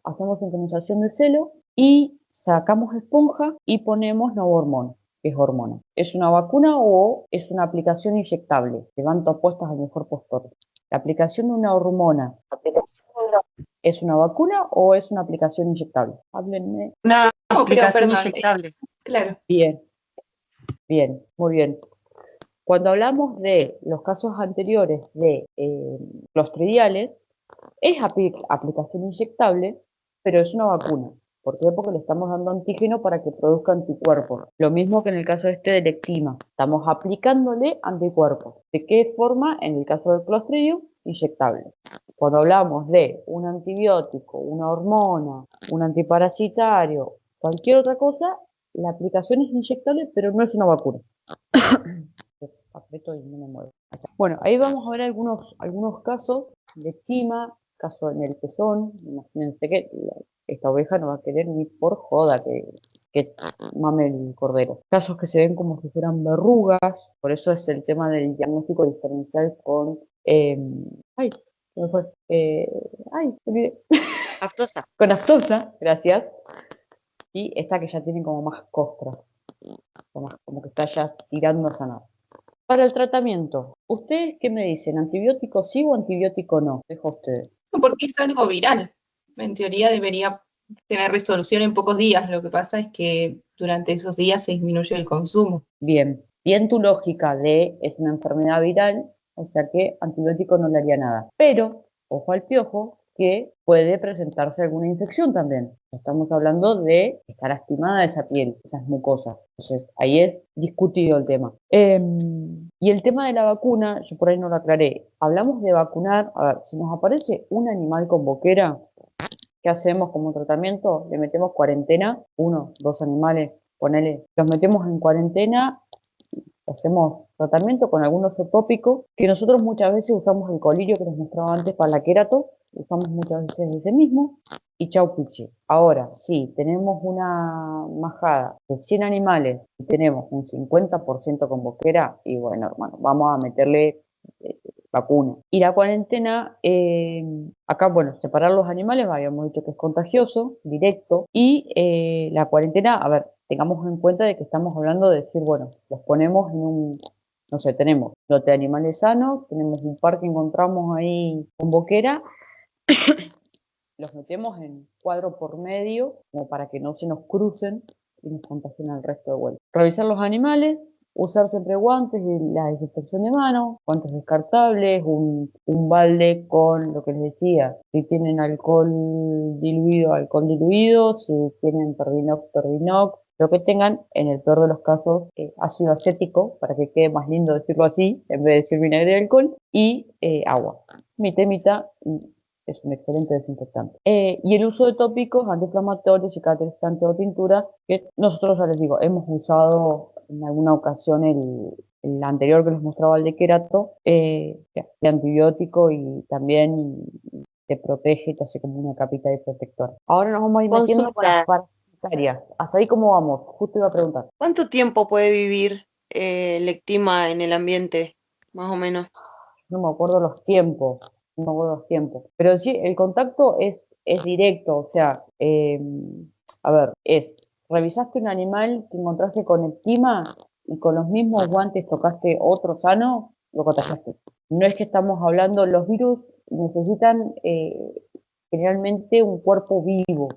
[SPEAKER 1] Hacemos sincronización de celo y sacamos esponja y ponemos Novormón, que es hormona. ¿Es una vacuna o es una aplicación inyectable? Levanto apuestas al mejor postor. La aplicación de una hormona, ¿es una vacuna o es una aplicación inyectable? Háblenme.
[SPEAKER 3] Una aplicación inyectable. Claro.
[SPEAKER 1] Bien, muy bien. Cuando hablamos de los casos anteriores de clostridiales, es aplicación inyectable, pero es una vacuna. ¿Por qué? Porque le estamos dando antígeno para que produzca anticuerpos. Lo mismo que en el caso del eczema. Estamos aplicándole anticuerpos. ¿De qué forma? En el caso del Clostridium, inyectable. Cuando hablamos de un antibiótico, una hormona, un antiparasitario, cualquier otra cosa, la aplicación es inyectable, pero no es una vacuna. Aprieto y no me muevo. Bueno, ahí vamos a ver algunos casos de eczema, caso en el pezón. Imagínense que esta oveja no va a querer ni por joda que mame el cordero. Casos que se ven como si fueran verrugas, por eso es el tema del diagnóstico diferencial con... ay, se me fue. Ay, se olvidé.
[SPEAKER 3] Aftosa.
[SPEAKER 1] Con aftosa, gracias. Y esta que ya tiene como más costra, como que está ya tirando a sanar. Para el tratamiento, ¿ustedes qué me dicen? ¿Antibiótico sí o antibiótico no? Dejo a ustedes.
[SPEAKER 3] Porque es algo viral. En teoría debería tener resolución en pocos días. Lo que pasa es que durante esos días se disminuye el consumo.
[SPEAKER 1] Bien tu lógica es una enfermedad viral, o sea que antibiótico no le haría nada. Pero, ojo al piojo, que puede presentarse alguna infección también. Estamos hablando de estar lastimada esa piel, esas mucosas. Entonces, ahí es discutido el tema. Y el tema de la vacuna, yo por ahí no lo aclaré. Hablamos de vacunar, a ver, si nos aparece un animal con boquera, ¿qué hacemos como tratamiento? Le metemos cuarentena, 1, 2 animales, ponele, los metemos en cuarentena hacemos tratamiento con algún tópico, que nosotros muchas veces usamos el colirio que les mostraba antes para la querato, usamos muchas veces ese mismo, y chau pichi. Ahora, si tenemos una majada de 100 animales y tenemos un 50% con boquera, y bueno, hermano, vamos a meterle vacuna. Y la cuarentena, acá, bueno, separar los animales, habíamos dicho que es contagioso, directo, y la cuarentena, a ver, tengamos en cuenta de que estamos hablando de decir, bueno, los ponemos en un, no sé, tenemos lote de animales sanos, tenemos un par que encontramos ahí con boquera, los metemos en cuadro por medio, como para que no se nos crucen y nos contagien al resto de vuelta. Revisar los animales, usar siempre guantes y la desinfección de manos, guantes descartables, un balde con lo que les decía, si tienen alcohol diluido, si tienen Perdinox, lo que tengan, en el peor de los casos, ácido acético, para que quede más lindo decirlo así, en vez de decir vinagre de alcohol, y agua. Mitad y mitad, es un excelente desinfectante. Y el uso de tópicos antiinflamatorios, cicatrizantes o tintura, que nosotros, ya les digo, hemos usado en alguna ocasión el anterior que les mostraba, el de querato, de antibiótico y también te protege, te hace como una capita de protector. Ahora nos vamos a ir metiendo con las parasitarias. Hasta ahí, ¿cómo vamos? Justo iba a preguntar.
[SPEAKER 4] ¿Cuánto tiempo puede vivir el ectima en el ambiente, más o menos?
[SPEAKER 1] No me acuerdo los tiempos, no me acuerdo los tiempos. Pero sí, el contacto es directo, o sea, a ver, revisaste un animal que encontraste con ectima y con los mismos guantes tocaste otro sano, lo contagiaste. No es que estamos hablando, los virus necesitan generalmente un cuerpo vivo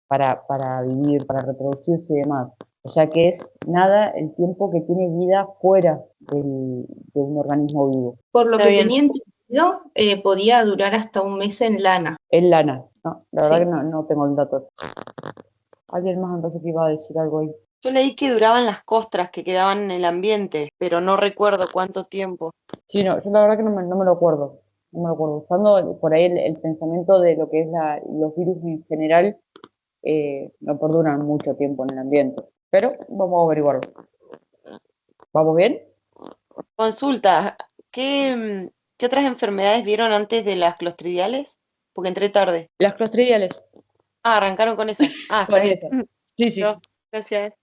[SPEAKER 1] para vivir, para reproducirse y demás. O sea que es nada el tiempo que tiene vida fuera de un organismo vivo.
[SPEAKER 3] Por lo que tenía entendido, podía durar hasta un mes en lana.
[SPEAKER 1] En lana. No, la verdad que no tengo el dato. Alguien más entonces que iba a decir algo ahí.
[SPEAKER 4] Yo leí que duraban las costras que quedaban en el ambiente, pero no recuerdo cuánto tiempo.
[SPEAKER 1] Sí, no, yo la verdad que no me lo acuerdo. No me lo acuerdo. Usando por ahí el pensamiento de lo que es los virus en general, no perduran mucho tiempo en el ambiente. Pero vamos a averiguarlo. ¿Vamos bien?
[SPEAKER 4] Consulta, ¿qué otras enfermedades vieron antes de las clostridiales? Porque entré tarde.
[SPEAKER 1] Las clostridiales.
[SPEAKER 4] Ah, arrancaron con esa. Ah, está bien.
[SPEAKER 1] Sí, sí.
[SPEAKER 4] Gracias.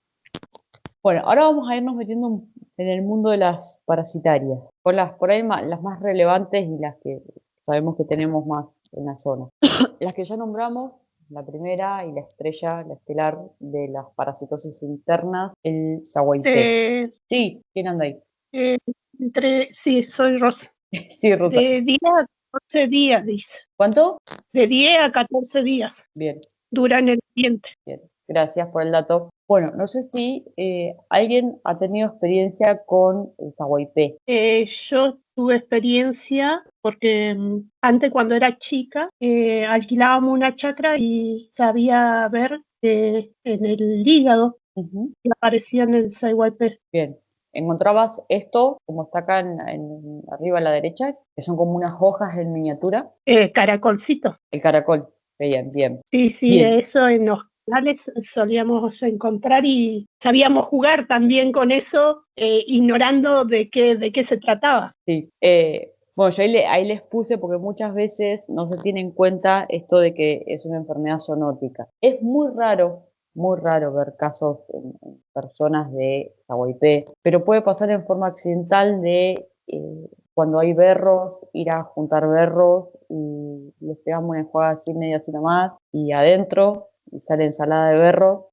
[SPEAKER 1] Bueno, ahora vamos a irnos metiendo en el mundo de las parasitarias, por ahí las más relevantes y las que sabemos que tenemos más en la zona. Las que ya nombramos, la primera y la estrella, la estelar de las parasitosis internas, el Zahuayté. Sí, ¿quién anda ahí?
[SPEAKER 2] Sí, soy Rosa.
[SPEAKER 1] Sí, Rosa.
[SPEAKER 2] De 10 a 14 días, dice.
[SPEAKER 1] ¿Cuánto?
[SPEAKER 2] De 10 a 14 días.
[SPEAKER 1] Bien.
[SPEAKER 2] Dura en el ambiente.
[SPEAKER 1] Bien, gracias por el dato. Bueno, no sé si alguien ha tenido experiencia con el Zahuayté.
[SPEAKER 2] Yo tuve experiencia porque antes, cuando era chica, alquilábamos una chacra y sabía ver en el hígado que aparecía en el Zahuayté.
[SPEAKER 1] Bien. Encontrabas esto, como está acá arriba a la derecha, que son como unas hojas en miniatura.
[SPEAKER 2] Caracolcito.
[SPEAKER 1] El caracol. Bien, bien.
[SPEAKER 2] Sí,
[SPEAKER 1] bien.
[SPEAKER 2] Eso en los canales solíamos encontrar y sabíamos jugar también con eso, ignorando de qué se trataba.
[SPEAKER 1] Sí. Bueno, yo ahí les puse porque muchas veces no se tiene en cuenta esto de que es una enfermedad zoonótica. Es muy raro ver casos en personas de Zahuayté, pero puede pasar en forma accidental de cuando hay berros, ir a juntar berros y les pegamos una enjuaga así, medio así nomás, y adentro y sale ensalada de berros,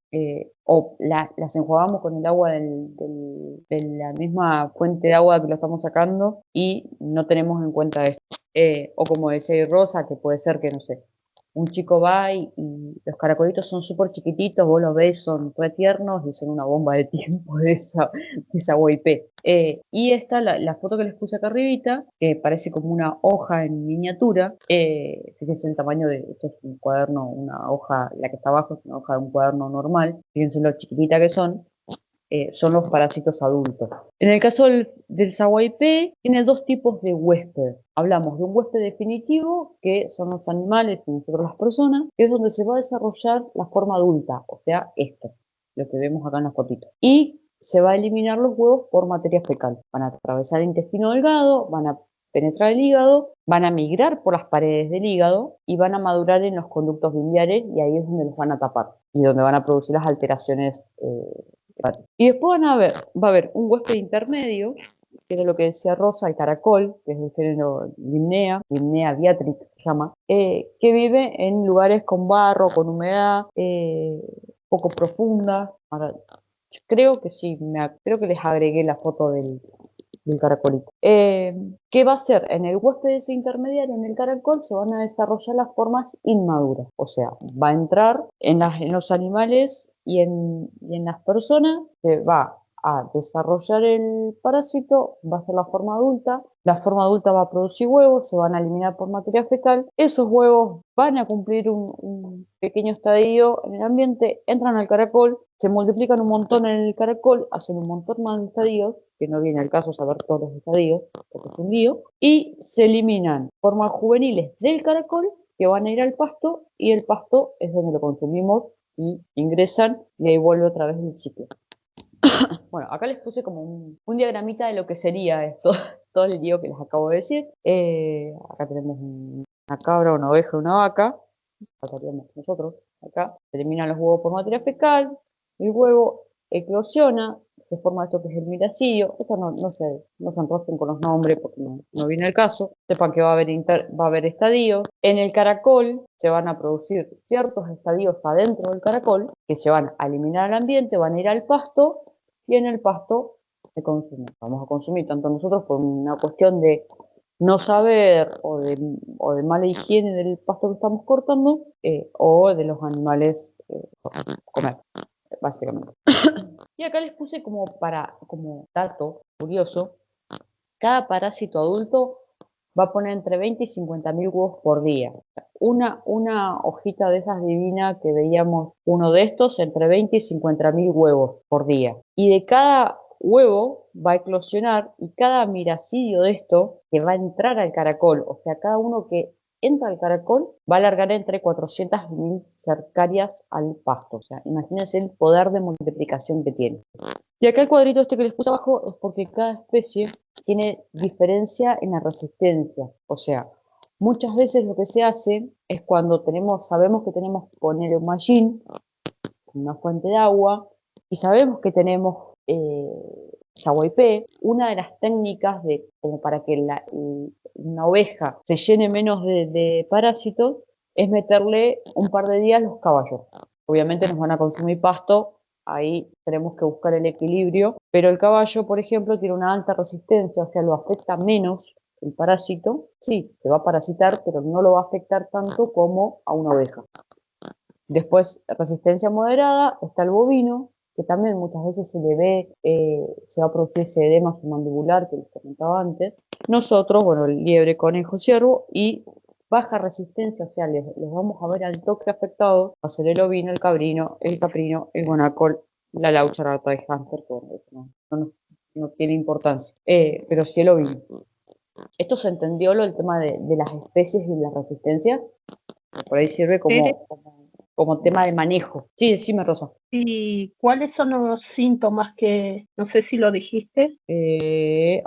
[SPEAKER 1] o las enjuagamos con el agua de la misma fuente de agua que lo estamos sacando y no tenemos en cuenta esto. O como decía Rosa, que puede ser que, no sé, un chico va y los caracolitos son súper chiquititos, vos los ves, son re tiernos y son una bomba de tiempo de esa Huaypé. Y esta, la foto que les puse acá arribita, que parece como una hoja en miniatura, fíjense el tamaño esto es un cuaderno, una hoja, la que está abajo es una hoja de un cuaderno normal, fíjense lo chiquitita que son los parásitos adultos. En el caso del Zahuaypé, tiene dos tipos de huésped. Hablamos de un huésped definitivo, que son los animales y nosotros las personas, que es donde se va a desarrollar la forma adulta, o sea, esto, lo que vemos acá en las fotitos. Y se va a eliminar los huevos por materia fecal. Van a atravesar el intestino delgado, van a penetrar el hígado, van a migrar por las paredes del hígado y van a madurar en los conductos biliares y ahí es donde los van a tapar y donde van a producir las alteraciones hepáticas. Y después va a haber un huésped intermedio, que es lo que decía Rosa, el caracol, que es del género Limnea viatrix se llama, que vive en lugares con barro, con humedad, poco profunda. Ahora, creo que sí, creo que les agregué la foto del caracolito. ¿Qué va a hacer? En el huésped ese intermediario, en el caracol, se van a desarrollar las formas inmaduras. O sea, va a entrar en los animales y en las personas, se va a desarrollar el parásito, va a ser la forma adulta. La forma adulta va a producir huevos, se van a eliminar por materia fecal. Esos huevos van a cumplir un pequeño estadio en el ambiente, entran al caracol, se multiplican un montón en el caracol, hacen un montón más de estadios, que no viene al caso saber todos los estadios, porque es un lío, y se eliminan formas juveniles del caracol que van a ir al pasto, y el pasto es donde lo consumimos y ingresan, y ahí vuelve otra vez el ciclo. Bueno, acá les puse como un diagramita de lo que sería esto, todo el lío que les acabo de decir. Acá tenemos una cabra, una oveja, una vaca. Pasaríamos nosotros acá. Se eliminan los huevos por materia fecal. El huevo eclosiona. Se forma esto que es el miracidio. Esto no se enrosquen con los nombres porque no viene el caso. Sepan que va a haber estadios. En el caracol se van a producir ciertos estadios adentro del caracol que se van a eliminar al ambiente, van a ir al pasto y en el pasto se consume. Vamos a consumir tanto nosotros por una cuestión de no saber o de mala higiene del pasto que estamos cortando o de los animales comer, básicamente. Y acá les puse como dato curioso, cada parásito adulto va a poner entre 20 y 50.000 huevos por día. Una hojita de esas divinas que veíamos, uno de estos, entre 20 y 50.000 huevos por día. Y de cada huevo va a eclosionar y cada miracidio de esto que va a entrar al caracol, o sea, cada uno que entra al caracol va a alargar entre 400.000 cercarias al pasto. O sea, imagínense el poder de multiplicación que tiene. Y acá el cuadrito este que les puse abajo es porque cada especie tiene diferencia en la resistencia. O sea, muchas veces lo que se hace es cuando sabemos que tenemos que poner un mallín, una fuente de agua, y sabemos que tenemos Yaguaipé, una de las técnicas como para que una oveja se llene menos de parásitos es meterle un par de días los caballos. Obviamente nos van a consumir pasto, ahí tenemos que buscar el equilibrio, pero el caballo, por ejemplo, tiene una alta resistencia, o sea, lo afecta menos el parásito. Sí, se va a parasitar, pero no lo va a afectar tanto como a una oveja. Después, resistencia moderada, está el bovino, que también muchas veces se le ve, se va a producir ese edema submandibular que les comentaba antes. Nosotros, bueno, el liebre, conejo, ciervo, y baja resistencia, o sea, les vamos a ver al toque afectados, va a ser el ovino, el cabrino, el caprino, el guanacol, la laucha, la rata de hámster, no tiene importancia, pero sí el ovino. Esto se entendió el tema de las especies y la resistencia, por ahí sirve como tema de manejo. Sí, decime, Rosa.
[SPEAKER 2] ¿Y cuáles son los síntomas que, no sé si lo dijiste?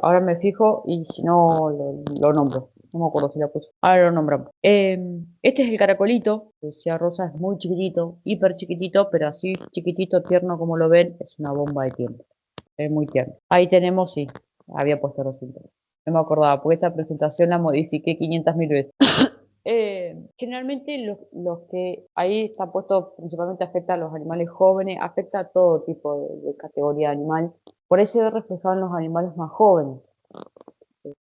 [SPEAKER 1] Ahora me fijo y si no lo nombro. No me acuerdo si la puse. Ahora lo nombramos. Este es el caracolito, que decía Rosa, es muy chiquitito, hiper chiquitito, pero así chiquitito, tierno como lo ven, es una bomba de tiempo. Es muy tierno. Ahí tenemos, sí, había puesto los síntomas. No me acordaba, porque esta presentación la modifiqué 500.000 veces. Generalmente los que ahí está puesto principalmente afecta a los animales jóvenes, afecta a todo tipo de categoría de animal. Por ahí se ve reflejado en los animales más jóvenes,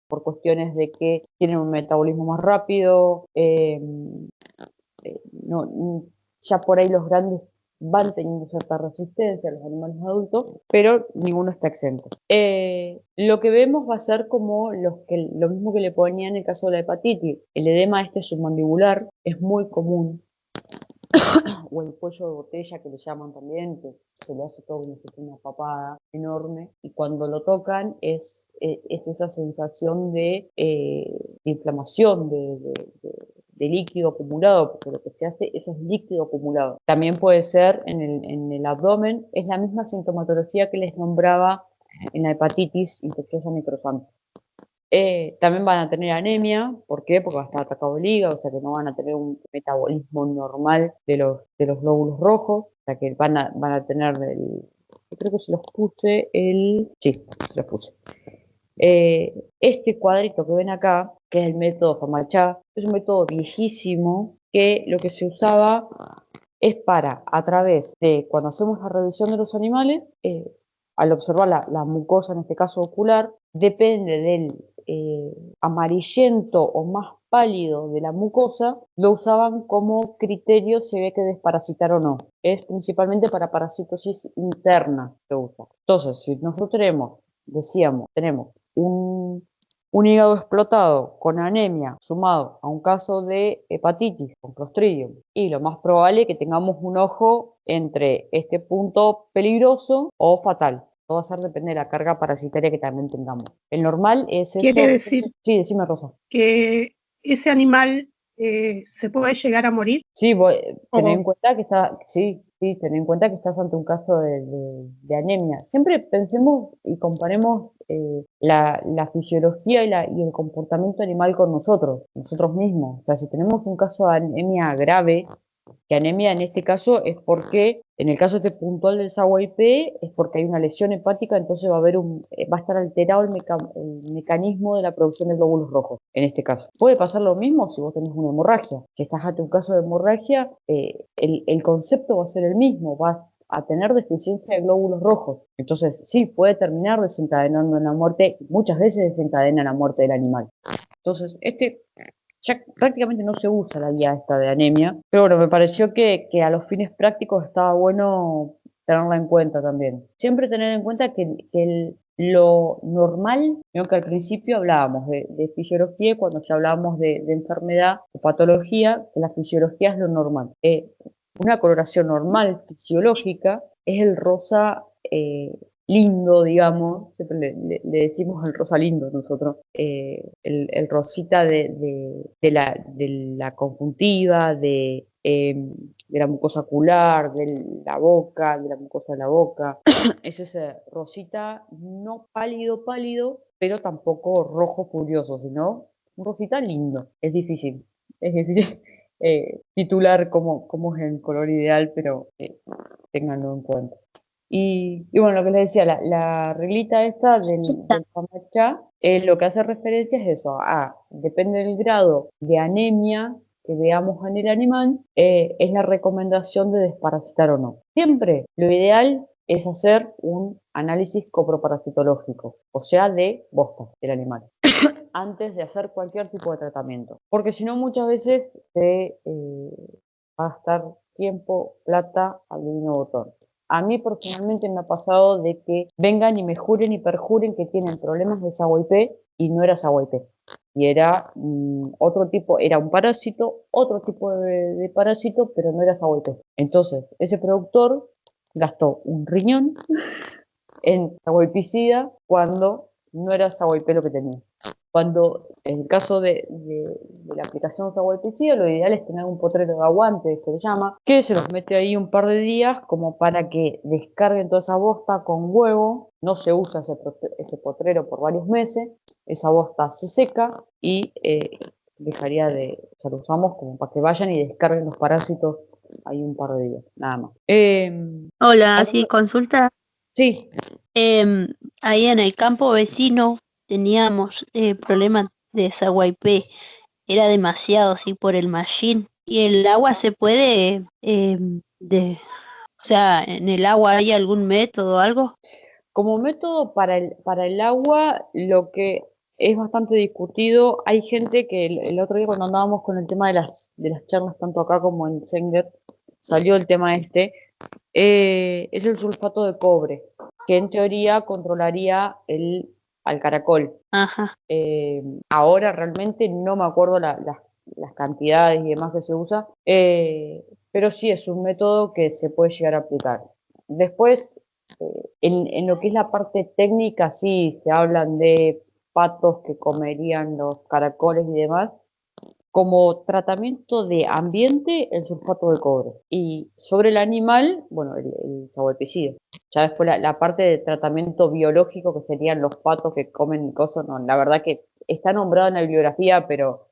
[SPEAKER 1] por cuestiones de que tienen un metabolismo más rápido, ya por ahí los grandes van teniendo cierta resistencia a los animales adultos, pero ninguno está exento. Lo que vemos va a ser como lo mismo que le ponía en el caso de la hepatitis. El edema submandibular es muy común, o el cuello de botella que le llaman también, que se le hace todo una papada enorme, y cuando lo tocan es esa sensación de inflamación, de de líquido acumulado, porque lo que se hace eso es líquido acumulado. También puede ser en el abdomen, es la misma sintomatología que les nombraba en la hepatitis infecciosa microsante. También van a tener anemia, ¿por qué? Porque va a estar atacado el hígado, o sea que no van a tener un metabolismo normal de los glóbulos rojos, o sea que van a tener yo creo que se los puse sí, se los puse. Este cuadrito que ven acá, que es el método Famachat, es un método viejísimo que lo que se usaba es para, a través de, cuando hacemos la revisión de los animales, al observar la mucosa, en este caso ocular, depende del amarillento o más pálido de la mucosa, lo usaban como criterio si ve que desparasitar o no. Es principalmente para parasitosis interna que se usa. Entonces, si nosotros tenemos un hígado explotado con anemia sumado a un caso de hepatitis con Clostridium y lo más probable es que tengamos un ojo entre este punto peligroso o fatal. Todo va a ser depende de la carga parasitaria que también tengamos. El normal es eso.
[SPEAKER 5] Quiere decir
[SPEAKER 1] Sí, decime, Rosa.
[SPEAKER 5] que ese animal se puede llegar a morir.
[SPEAKER 1] Sí, tener en cuenta que tener en cuenta que estás ante un caso de anemia. Siempre pensemos y comparemos la fisiología y el comportamiento animal con nosotros mismos. O sea, si tenemos un caso de anemia grave, que anemia en este caso es porque, en el caso este puntual del SAWIP, es porque hay una lesión hepática, entonces va a estar alterado el mecanismo de la producción de glóbulos rojos, en este caso. Puede pasar lo mismo si vos tenés una hemorragia. Si estás ante un caso de hemorragia, el concepto va a ser el mismo, vas a tener deficiencia de glóbulos rojos. Entonces, sí, puede terminar desencadenando en la muerte, muchas veces desencadena la muerte del animal. Entonces, ya prácticamente no se usa la guía esta de anemia, pero bueno, me pareció que a los fines prácticos estaba bueno tenerla en cuenta también. Siempre tener en cuenta que lo normal, creo que al principio hablábamos de fisiología, cuando ya hablábamos de enfermedad o patología, que la fisiología es lo normal. Una coloración normal fisiológica es el rosa lindo, digamos, siempre le decimos el rosa lindo nosotros, el rosita de la conjuntiva, de la mucosa ocular, de la boca, de la mucosa de la boca. Es ese rosita no pálido, pálido, pero tampoco rojo furioso, sino un rosita lindo. Es difícil titular cómo es el color ideal, pero ténganlo en cuenta. Y bueno, lo que les decía, la reglita esta del Famachat, lo que hace referencia es eso, depende del grado de anemia que veamos en el animal, es la recomendación de desparasitar o no. Siempre lo ideal es hacer un análisis coproparasitológico, o sea, de bosta del animal, antes de hacer cualquier tipo de tratamiento. Porque si no, muchas veces se va a gastar tiempo, plata al divino botón. A mí personalmente me ha pasado de que vengan y me juren y perjuren que tienen problemas de SAWIP y no era SAWIP. Y era otro tipo, era un parásito, otro tipo de parásito, pero no era SAWIP. Entonces, ese productor gastó un riñón en SAWIPicida cuando no era SAWIP lo que tenía. Cuando, en el caso de la aplicación SAWIPicida, lo ideal es tener un potrero de aguante, se le llama, que se los mete ahí un par de días como para que descarguen toda esa bosta con huevo. No se usa ese potrero por varios meses, esa bosta se seca y dejaría o sea, lo usamos como para que vayan y descarguen los parásitos ahí un par de días, nada más.
[SPEAKER 2] Hola, sí, consulta.
[SPEAKER 1] Sí.
[SPEAKER 2] Ahí en el campo vecino teníamos problemas de SAWIP, era demasiado, sí, por el machine. Y el agua se puede, o sea, en el agua hay algún método o algo.
[SPEAKER 1] Como método para el agua, lo que es bastante discutido, hay gente que el otro día cuando andábamos con el tema de las charlas, tanto acá como en Sanger, salió el tema es el sulfato de cobre, que en teoría controlaría al caracol.
[SPEAKER 2] Ajá.
[SPEAKER 1] Ahora realmente no me acuerdo las cantidades y demás que se usa, pero sí es un método que se puede llegar a aplicar. Después, en lo que es la parte técnica, sí, se hablan de patos que comerían los caracoles y demás, como tratamiento de ambiente el sulfato de cobre. Y sobre el animal, bueno, el saboipicida. Ya después la parte de tratamiento biológico, que serían los patos que comen cosas, no, la verdad que está nombrado en la bibliografía, pero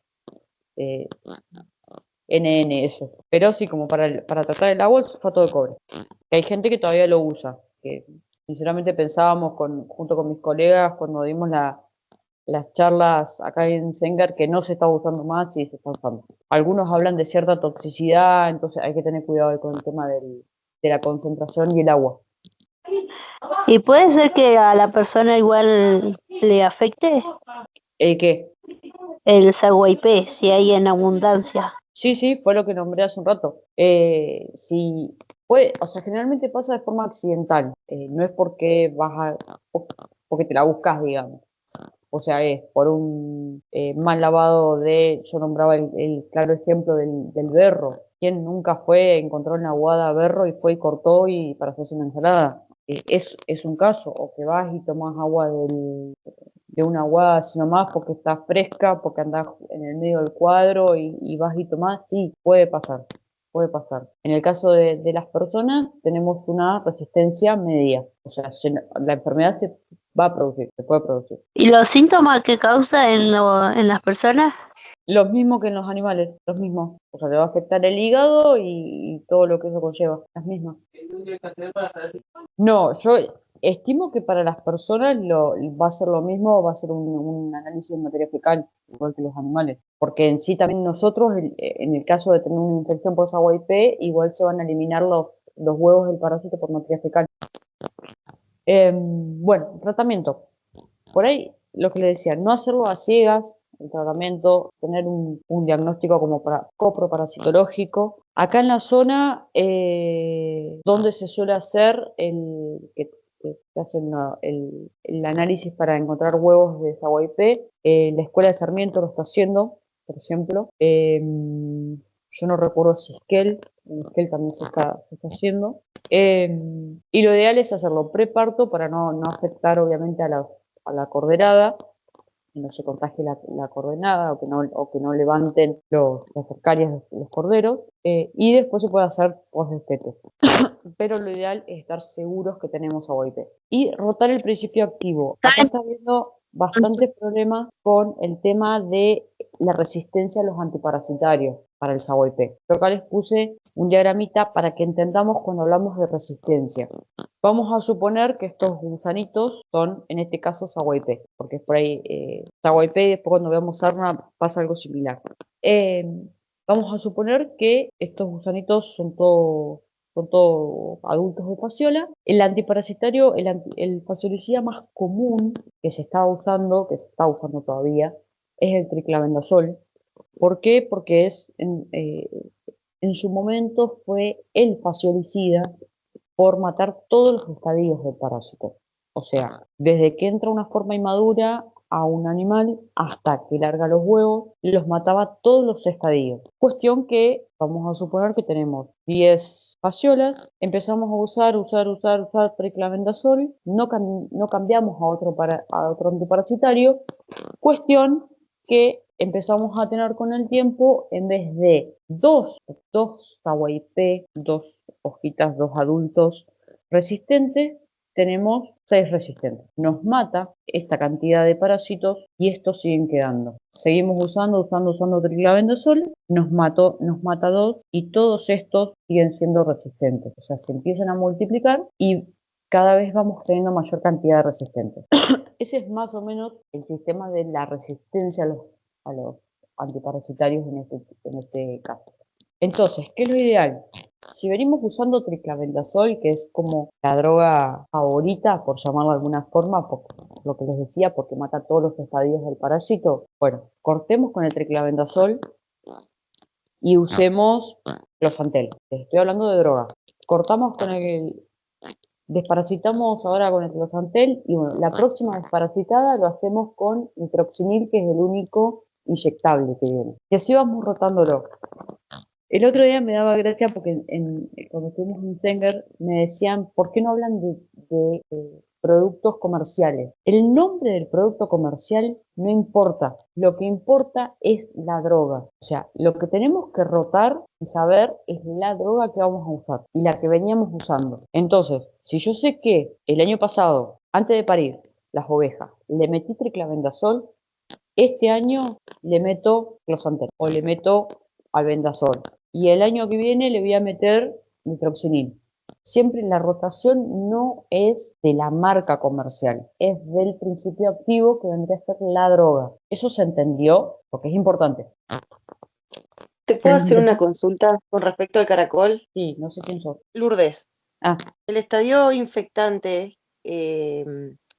[SPEAKER 1] NN eso. Pero sí, como para tratar el agua, el sulfato de cobre. Que hay gente que todavía lo usa. Que sinceramente pensábamos junto con mis colegas cuando dimos las charlas acá en Sengar que no se está usando más y se está usando. Algunos hablan de cierta toxicidad, entonces hay que tener cuidado ahí con el tema de la concentración y el agua.
[SPEAKER 2] ¿Y puede ser que a la persona igual le afecte
[SPEAKER 1] ¿Qué?
[SPEAKER 2] el saguaipé si hay en abundancia?
[SPEAKER 1] Sí, fue lo que nombré hace un rato. Si puede, o sea, generalmente pasa de forma accidental, no es porque porque te la buscas, digamos. O sea, es por un mal lavado yo nombraba el claro ejemplo del berro. ¿Quién nunca encontró en la aguada berro y fue y cortó y para hacerse una ensalada? Es un caso, o que vas y tomas agua de una aguada sino más porque está fresca, porque andás en el medio del cuadro y vas y tomás, sí, puede pasar, puede pasar. En el caso de las personas, tenemos una resistencia media, o sea, la enfermedad se va a producir, se puede producir.
[SPEAKER 2] ¿Y los síntomas que causa en las personas?
[SPEAKER 1] Los mismos que en los animales, los mismos. O sea, te va a afectar el hígado y todo lo que eso conlleva, las mismas. No, yo estimo que para las personas va a ser lo mismo, va a ser un análisis de materia fecal, igual que los animales. Porque en sí también nosotros, en el caso de tener una infección por saguaipé, igual se van a eliminar los huevos del parásito por materia fecal. Bueno, tratamiento. Por ahí, lo que le decía, no hacerlo a ciegas, el tratamiento, tener un diagnóstico como coproparasitológico. Acá en la zona donde se suele hacer que se hacen el análisis para encontrar huevos de saguaipé, la Escuela de Sarmiento lo está haciendo, por ejemplo. Yo no recuerdo si Esquel, en Esquel también se está haciendo. Y lo ideal es hacerlo preparto para no afectar obviamente a la corderada, que no se contagie la cordenada o que no levanten las cercarias de los corderos, y después se puede hacer post-destete. Pero lo ideal es estar seguros que tenemos saguaipé. Y rotar el principio activo. Acá está habiendo bastantes problemas con el tema de la resistencia a los antiparasitarios para el saguaipé. Yo acá les puse un diagramita para que entendamos cuando hablamos de resistencia. Vamos a suponer que estos gusanitos son, en este caso, saguaipé, porque es por ahí saguaipé y después cuando veamos sarna pasa algo similar. Vamos a suponer que estos gusanitos son todos adultos de fasciola. El antiparasitario, el fascioricida más común que se está usando todavía, es el triclavendazol. ¿Por qué? Porque en su momento fue el fascioricida por matar todos los estadios del parásito. O sea, desde que entra una forma inmadura a un animal hasta que larga los huevos, los mataba todos los estadios. Cuestión que, vamos a suponer que tenemos 10 fasciolas, empezamos a usar triclavendazol, no cambiamos a otro antiparasitario, cuestión que empezamos a tener con el tiempo, en vez de dos saguaipé, 2 hojitas, 2 adultos resistentes, tenemos 6 resistentes. Nos mata esta cantidad de parásitos y estos siguen quedando. Seguimos usando triclavendazol, nos mata 2 y todos estos siguen siendo resistentes. O sea, se empiezan a multiplicar y cada vez vamos teniendo mayor cantidad de resistentes. Ese es más o menos el sistema de la resistencia a los antiparasitarios en este caso. Entonces, ¿qué es lo ideal? Si venimos usando triclavendazol, que es como la droga favorita, por llamarlo de alguna forma, por lo que les decía, porque mata todos los estadios del parásito, bueno, cortemos con el triclavendazol y usemos closantel. Les estoy hablando de droga. Desparasitamos ahora con el closantel y bueno, la próxima desparasitada lo hacemos con nitroxinil, que es el único inyectable que viene. Y así vamos rotándolo. El otro día me daba gracia porque cuando estuvimos en Sanger me decían, ¿por qué no hablan de productos comerciales. El nombre del producto comercial no importa, lo que importa es la droga. O sea, lo que tenemos que rotar y saber es la droga que vamos a usar y la que veníamos usando. Entonces, si yo sé que el año pasado, antes de parir las ovejas, le metí triclavendazol, este año le meto closantel o le meto albendazol. Y el año que viene le voy a meter nitroxinil. Siempre la rotación no es de la marca comercial, es del principio activo que vendría a ser la droga. ¿Eso se entendió? Porque es importante.
[SPEAKER 4] ¿Te puedo hacer una consulta con respecto al caracol?
[SPEAKER 1] Sí, no sé quién sos.
[SPEAKER 4] Lourdes,
[SPEAKER 1] Ah,
[SPEAKER 4] el estadio infectante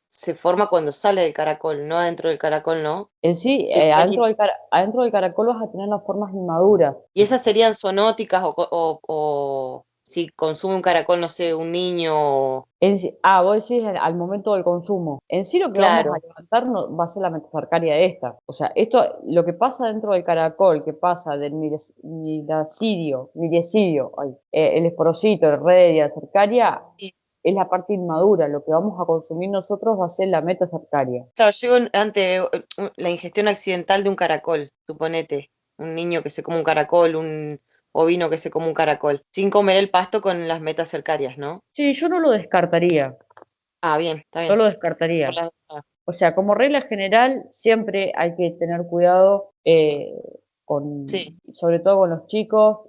[SPEAKER 4] se forma cuando sale del caracol, no adentro del caracol, ¿no?
[SPEAKER 1] en sí,
[SPEAKER 4] El-
[SPEAKER 1] adentro del caracol vas a tener las formas inmaduras.
[SPEAKER 4] ¿Y esas serían zoonóticas o si consume un caracol, no sé, un niño?
[SPEAKER 1] Vos decís al momento del consumo. En sí lo que vamos a
[SPEAKER 4] Claro,
[SPEAKER 1] levantar va a ser la metacercaria esta. O sea, esto, lo que pasa dentro del caracol, que pasa del milicidio, el esporocito, el redia, cercaria,
[SPEAKER 4] sí.
[SPEAKER 1] es la parte inmadura. Lo que vamos a consumir nosotros va a ser la metacercaria.
[SPEAKER 4] Claro, llego ante la ingestión accidental de un caracol, suponete, un niño que se come un caracol, un ovino que se come un caracol, sin comer el pasto con las metas cercarias, ¿no?
[SPEAKER 1] Sí, yo no lo descartaría.
[SPEAKER 4] Ah, bien, está
[SPEAKER 1] No
[SPEAKER 4] bien.
[SPEAKER 1] lo
[SPEAKER 4] Por
[SPEAKER 1] descartaría.
[SPEAKER 4] la-
[SPEAKER 1] O sea, como regla general, siempre hay que tener cuidado
[SPEAKER 4] Sí,
[SPEAKER 1] sobre todo con los chicos,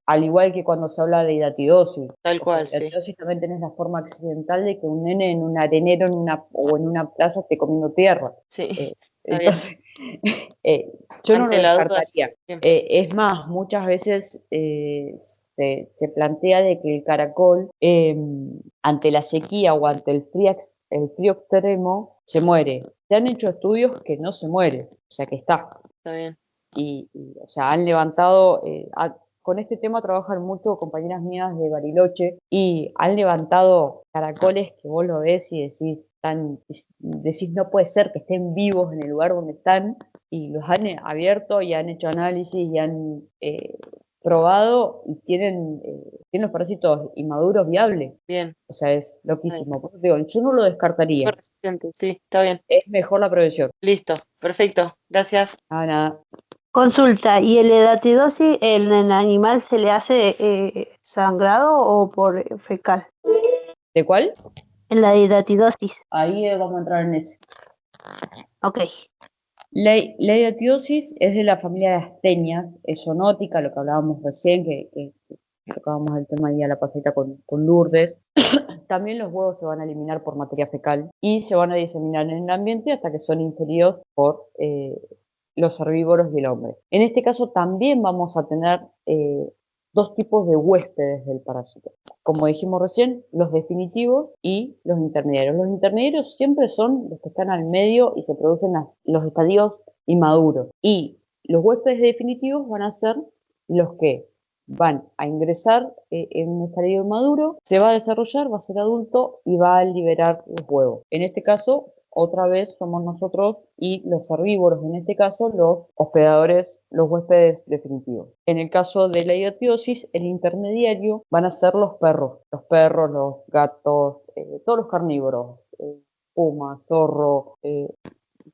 [SPEAKER 1] al igual que cuando se habla de hidatidosis.
[SPEAKER 4] tal
[SPEAKER 1] O sea,
[SPEAKER 4] cual, sí.
[SPEAKER 1] hidatidosis también tenés la forma accidental de que un nene en un arenero o en una playa esté comiendo tierra.
[SPEAKER 4] Sí,
[SPEAKER 1] Eh,
[SPEAKER 4] está bien.
[SPEAKER 1] entonces, eh, yo no lo
[SPEAKER 4] Ante la duda, sí.
[SPEAKER 1] descartaría.
[SPEAKER 4] Bien,
[SPEAKER 1] Es más, muchas veces se plantea de que el caracol, ante la sequía o ante el frío extremo, se muere. Se han hecho estudios que no se muere, o sea que está.
[SPEAKER 4] está bien.
[SPEAKER 1] O sea, han levantado, con este tema trabajan mucho compañeras mías de Bariloche y han levantado caracoles que vos lo ves y decís no puede ser que estén vivos en el lugar donde están, y los han abierto y han hecho análisis y han probado y tienen los parásitos inmaduros viables.
[SPEAKER 4] Bien,
[SPEAKER 1] O sea, es
[SPEAKER 4] está bien.
[SPEAKER 1] loquísimo. Por eso digo, yo no lo descartaría.
[SPEAKER 4] Súper resistente, sí, está bien.
[SPEAKER 1] Es mejor la prevención.
[SPEAKER 4] Listo, perfecto. Gracias.
[SPEAKER 1] Nada.
[SPEAKER 2] Consulta, ¿y el edatidosis en el animal se le hace sangrado o por fecal?
[SPEAKER 1] ¿De cuál?
[SPEAKER 2] En la edatidosis.
[SPEAKER 1] Ahí vamos a entrar en ese.
[SPEAKER 2] Ok.
[SPEAKER 1] La hidatidosis es de la familia de astenias, es zoonótica, lo que hablábamos recién, que tocábamos el tema ahí a la pasita con Lourdes. También los huevos se van a eliminar por materia fecal y se van a diseminar en el ambiente hasta que son ingeridos por los herbívoros y el hombre. En este caso también vamos a tener dos tipos de huéspedes del parásito. Como dijimos recién, los definitivos y los intermediarios. Los intermediarios siempre son los que están al medio y se producen los estadios inmaduros. Y los huéspedes definitivos van a ser los que van a ingresar en un estadio inmaduro, se va a desarrollar, va a ser adulto y va a liberar los huevos. En este caso, otra vez somos nosotros y los herbívoros, en este caso los hospedadores, los huéspedes definitivos. En el caso de la hidatidosis, el intermediario van a ser los perros, los gatos, todos los carnívoros, puma, zorro,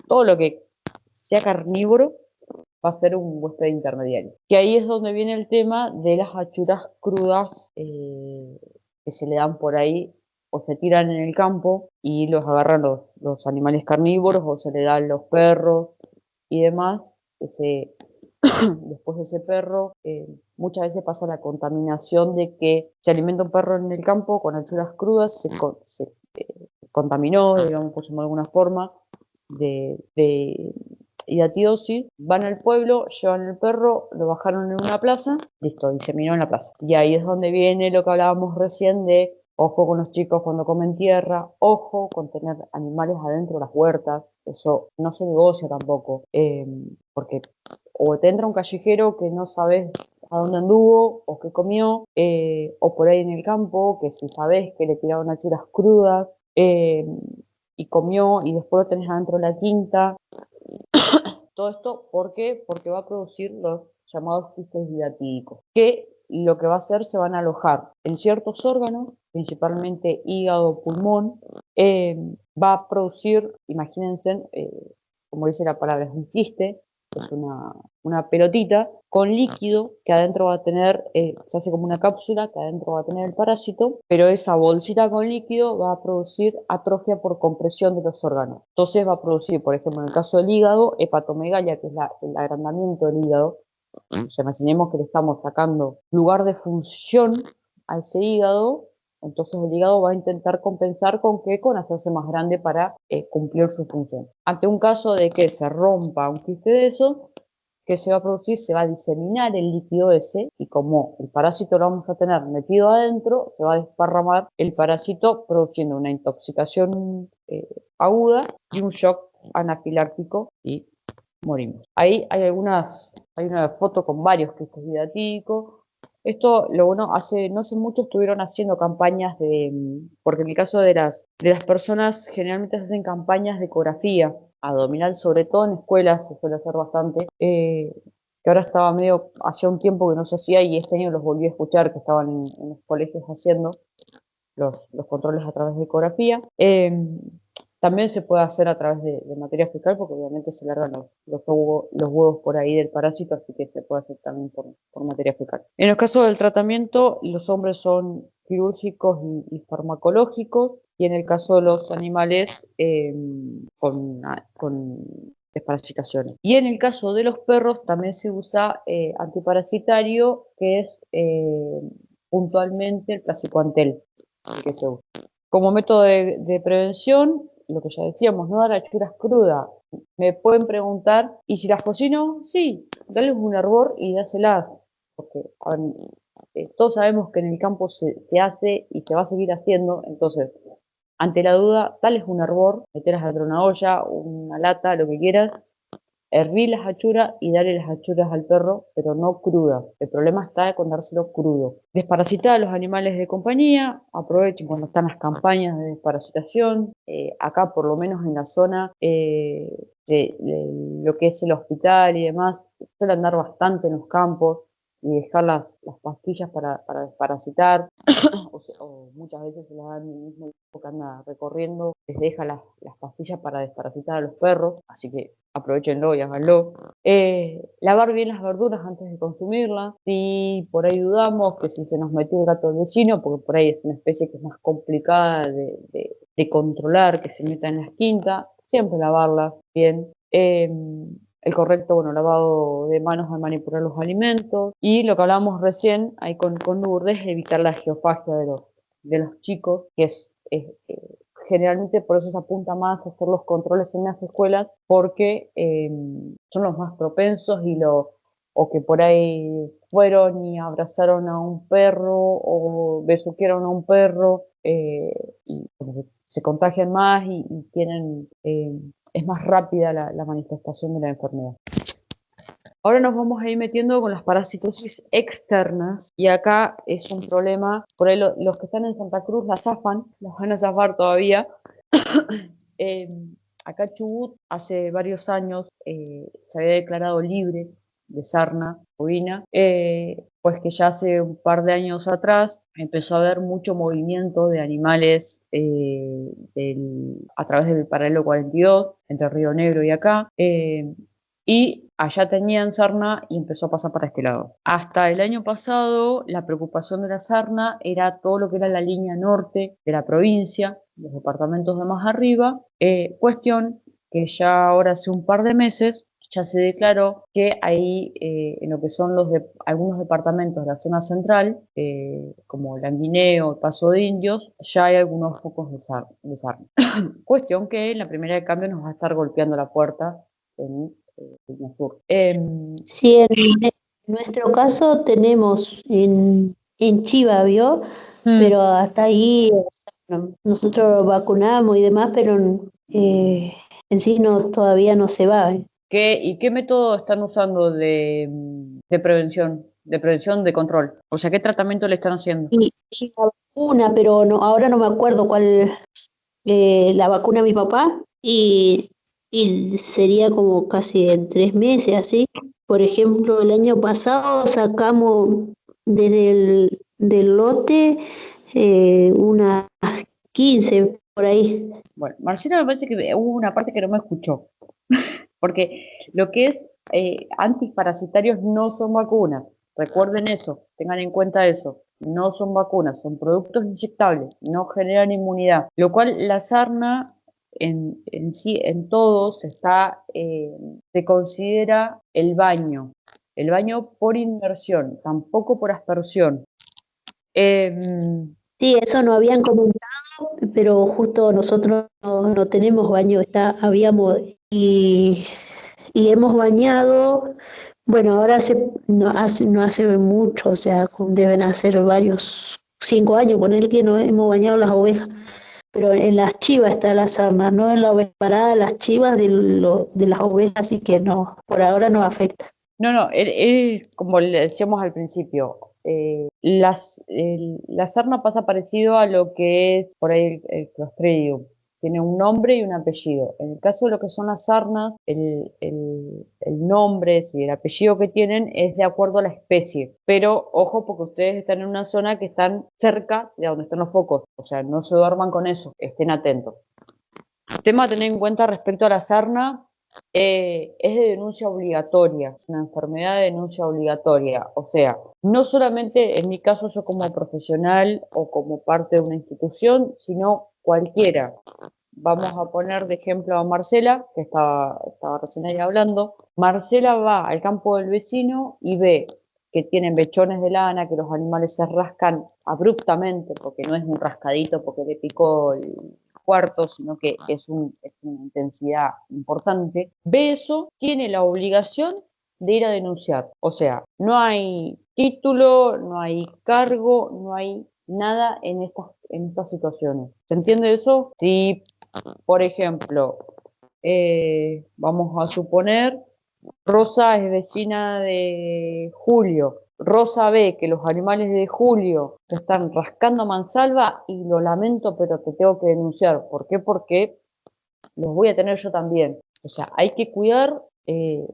[SPEAKER 1] todo lo que sea carnívoro va a ser un huésped intermediario. Que ahí es donde viene el tema de las achuras crudas que se le dan por ahí o se tiran en el campo y los agarran los animales carnívoros o se le dan los perros y demás. Después de ese perro, muchas veces pasa la contaminación de que se alimenta un perro en el campo con achuras crudas, se contaminó, digamos, por llamarlo de alguna forma, de hidatidosis, van al pueblo, llevan el perro, lo bajaron en una plaza, listo, diseminó en la plaza. Y ahí es donde viene lo que hablábamos recién de ojo con los chicos cuando comen tierra, ojo con tener animales adentro de las huertas, eso no se negocia tampoco, porque o te entra un callejero que no sabes a dónde anduvo o qué comió, o por ahí en el campo, que si sabes que le tiraron achuras crudas, y comió y después lo tenés adentro de la quinta. Todo esto, ¿por qué? Porque va a producir los llamados quistes dilatídicos, que lo que va a hacer, se van a alojar en ciertos órganos, principalmente hígado, pulmón, va a producir, imagínense, como dice la palabra, es un quiste, es una pelotita con líquido que adentro va a tener, se hace como una cápsula que adentro va a tener el parásito, pero esa bolsita con líquido va a producir atrofia por compresión de los órganos. Entonces va a producir, por ejemplo, en el caso del hígado, hepatomegalia, que es el agrandamiento del hígado. O sea, imaginemos que le estamos sacando lugar de función a ese hígado, entonces el hígado va a intentar compensar con qué, con hacerse más grande para cumplir su función. Ante un caso de que se rompa un quiste de eso, ¿qué se va a producir? Se va a diseminar el líquido ese y como el parásito lo vamos a tener metido adentro, se va a desparramar el parásito produciendo una intoxicación aguda y un shock anafiláctico y morimos. Ahí hay una foto con varios quistes didácticos. Esto, lo bueno, no hace mucho estuvieron haciendo campañas porque en el caso de las personas, generalmente se hacen campañas de ecografía abdominal, sobre todo en escuelas, se suele hacer bastante, que ahora estaba hacía un tiempo que no se hacía y este año los volví a escuchar, que estaban en los colegios haciendo los controles a través de ecografía. También se puede hacer a través de materia fecal, porque obviamente se largan los huevos por ahí del parásito, así que se puede hacer también por materia fecal. En los casos del tratamiento, los hombres son quirúrgicos y farmacológicos, y en el caso de los animales, con desparasitaciones. Y en el caso de los perros también se usa antiparasitario, que es puntualmente el plaziquantel, que se usa. Como método de prevención, lo que ya decíamos, no dar achuras crudas. Me pueden preguntar, ¿y si las cocino? Sí, dale un hervor y dáselas. Porque todos sabemos que en el campo se hace y se va a seguir haciendo, entonces, ante la duda, dales un hervor, meterlas dentro de una olla, una lata, lo que quieras, herví las achuras y darle las achuras al perro, pero no crudas. El problema está con dárselo crudo. Desparasitar a los animales de compañía, aprovechen cuando están las campañas de desparasitación. Acá, por lo menos en la zona, lo que es el hospital y demás, suele andar bastante en los campos y dejar las pastillas para desparasitar, o muchas veces se las dan en el mismo tiempo que anda recorriendo, les deja las pastillas para desparasitar a los perros, así que aprovechenlo y háganlo. Lavar bien las verduras antes de consumirlas. Si por ahí dudamos que si se nos metió el gato del vecino, porque por ahí es una especie que es más complicada de controlar, que se meta en las quintas, siempre lavarlas bien. El correcto, lavado de manos al manipular los alimentos. Y lo que hablábamos recién, ahí con Lourdes, evitar la geofagia de los chicos, que es generalmente por eso se apunta más a hacer los controles en las escuelas, porque son los más propensos o que por ahí fueron y abrazaron a un perro o besuquearon a un perro y se contagian más y tienen, es más rápida la manifestación de la enfermedad. Ahora nos vamos a ir metiendo con las parasitosis externas y acá es un problema, por ahí los que están en Santa Cruz las zafan, las van a zafar todavía. Acá Chubut hace varios años se había declarado libre de sarna bovina, pues que ya hace un par de años atrás empezó a haber mucho movimiento de animales a través del paralelo 42, entre Río Negro y acá, y allá tenían sarna y empezó a pasar para este lado. Hasta el año pasado, la preocupación de la sarna era todo lo que era la línea norte de la provincia, los departamentos de más arriba, cuestión que ya ahora hace un par de meses ya se declaró que ahí, en lo que son algunos departamentos de la zona central, como Languineo, Paso de Indios, ya hay algunos focos de sarna. Cuestión que en la primera de cambio nos va a estar golpeando la puerta en el sur.
[SPEAKER 2] Sí, en nuestro caso tenemos en Chiva, ¿vio? Pero hasta ahí nosotros vacunamos y demás, pero en sí todavía no se va.
[SPEAKER 1] ¿Y qué método están usando de prevención? De prevención, de control. O sea, ¿qué tratamiento le están haciendo?
[SPEAKER 2] Y la vacuna, pero ahora no me acuerdo cuál, la vacuna a mi papá, y sería como casi en 3 meses, así. Por ejemplo, el año pasado sacamos desde el del lote unas 15 por ahí.
[SPEAKER 1] Bueno, Marcela me parece que hubo una parte que no me escuchó, porque lo que es antiparasitarios no son vacunas. Recuerden eso, tengan en cuenta eso. No son vacunas, son productos inyectables, no generan inmunidad. Lo cual la sarna en sí, en todos, se considera el baño. El baño por inmersión, tampoco por aspersión. Em,
[SPEAKER 2] Sí, eso nos habían comentado, pero justo nosotros no tenemos baño, y hemos bañado, bueno, ahora no hace mucho, o sea, deben hacer varios, 5 años, poner que no hemos bañado las ovejas, pero en las chivas está la sarna, no en la oveja parada, las chivas de las ovejas, así que no, por ahora no afecta.
[SPEAKER 1] No, como le decíamos al principio, la sarna pasa parecido a lo que es por ahí el Clostridium. Tiene un nombre y un apellido. En el caso de lo que son las sarnas, el nombre y el apellido que tienen es de acuerdo a la especie. Pero ojo, porque ustedes están en una zona que están cerca de donde están los focos. O sea, no se duerman con eso, estén atentos. Tema a tener en cuenta respecto a la sarna, es de denuncia obligatoria, es una enfermedad de denuncia obligatoria. O sea, no solamente en mi caso yo como profesional o como parte de una institución, sino cualquiera. Vamos a poner de ejemplo a Marcela, que estaba recién ahí hablando. Marcela va al campo del vecino y ve que tienen mechones de lana, que los animales se rascan abruptamente, porque no es un rascadito porque le picó el cuarto, sino que es una intensidad importante. Ve eso, tiene la obligación de ir a denunciar. O sea, no hay título, no hay cargo, no hay nada en estas situaciones. ¿Se entiende eso? Si, por ejemplo, vamos a suponer, Rosa es vecina de Julio. Rosa ve que los animales de Julio se están rascando a mansalva y lo lamento, pero te tengo que denunciar. ¿Por qué? Porque los voy a tener yo también. O sea, hay que cuidar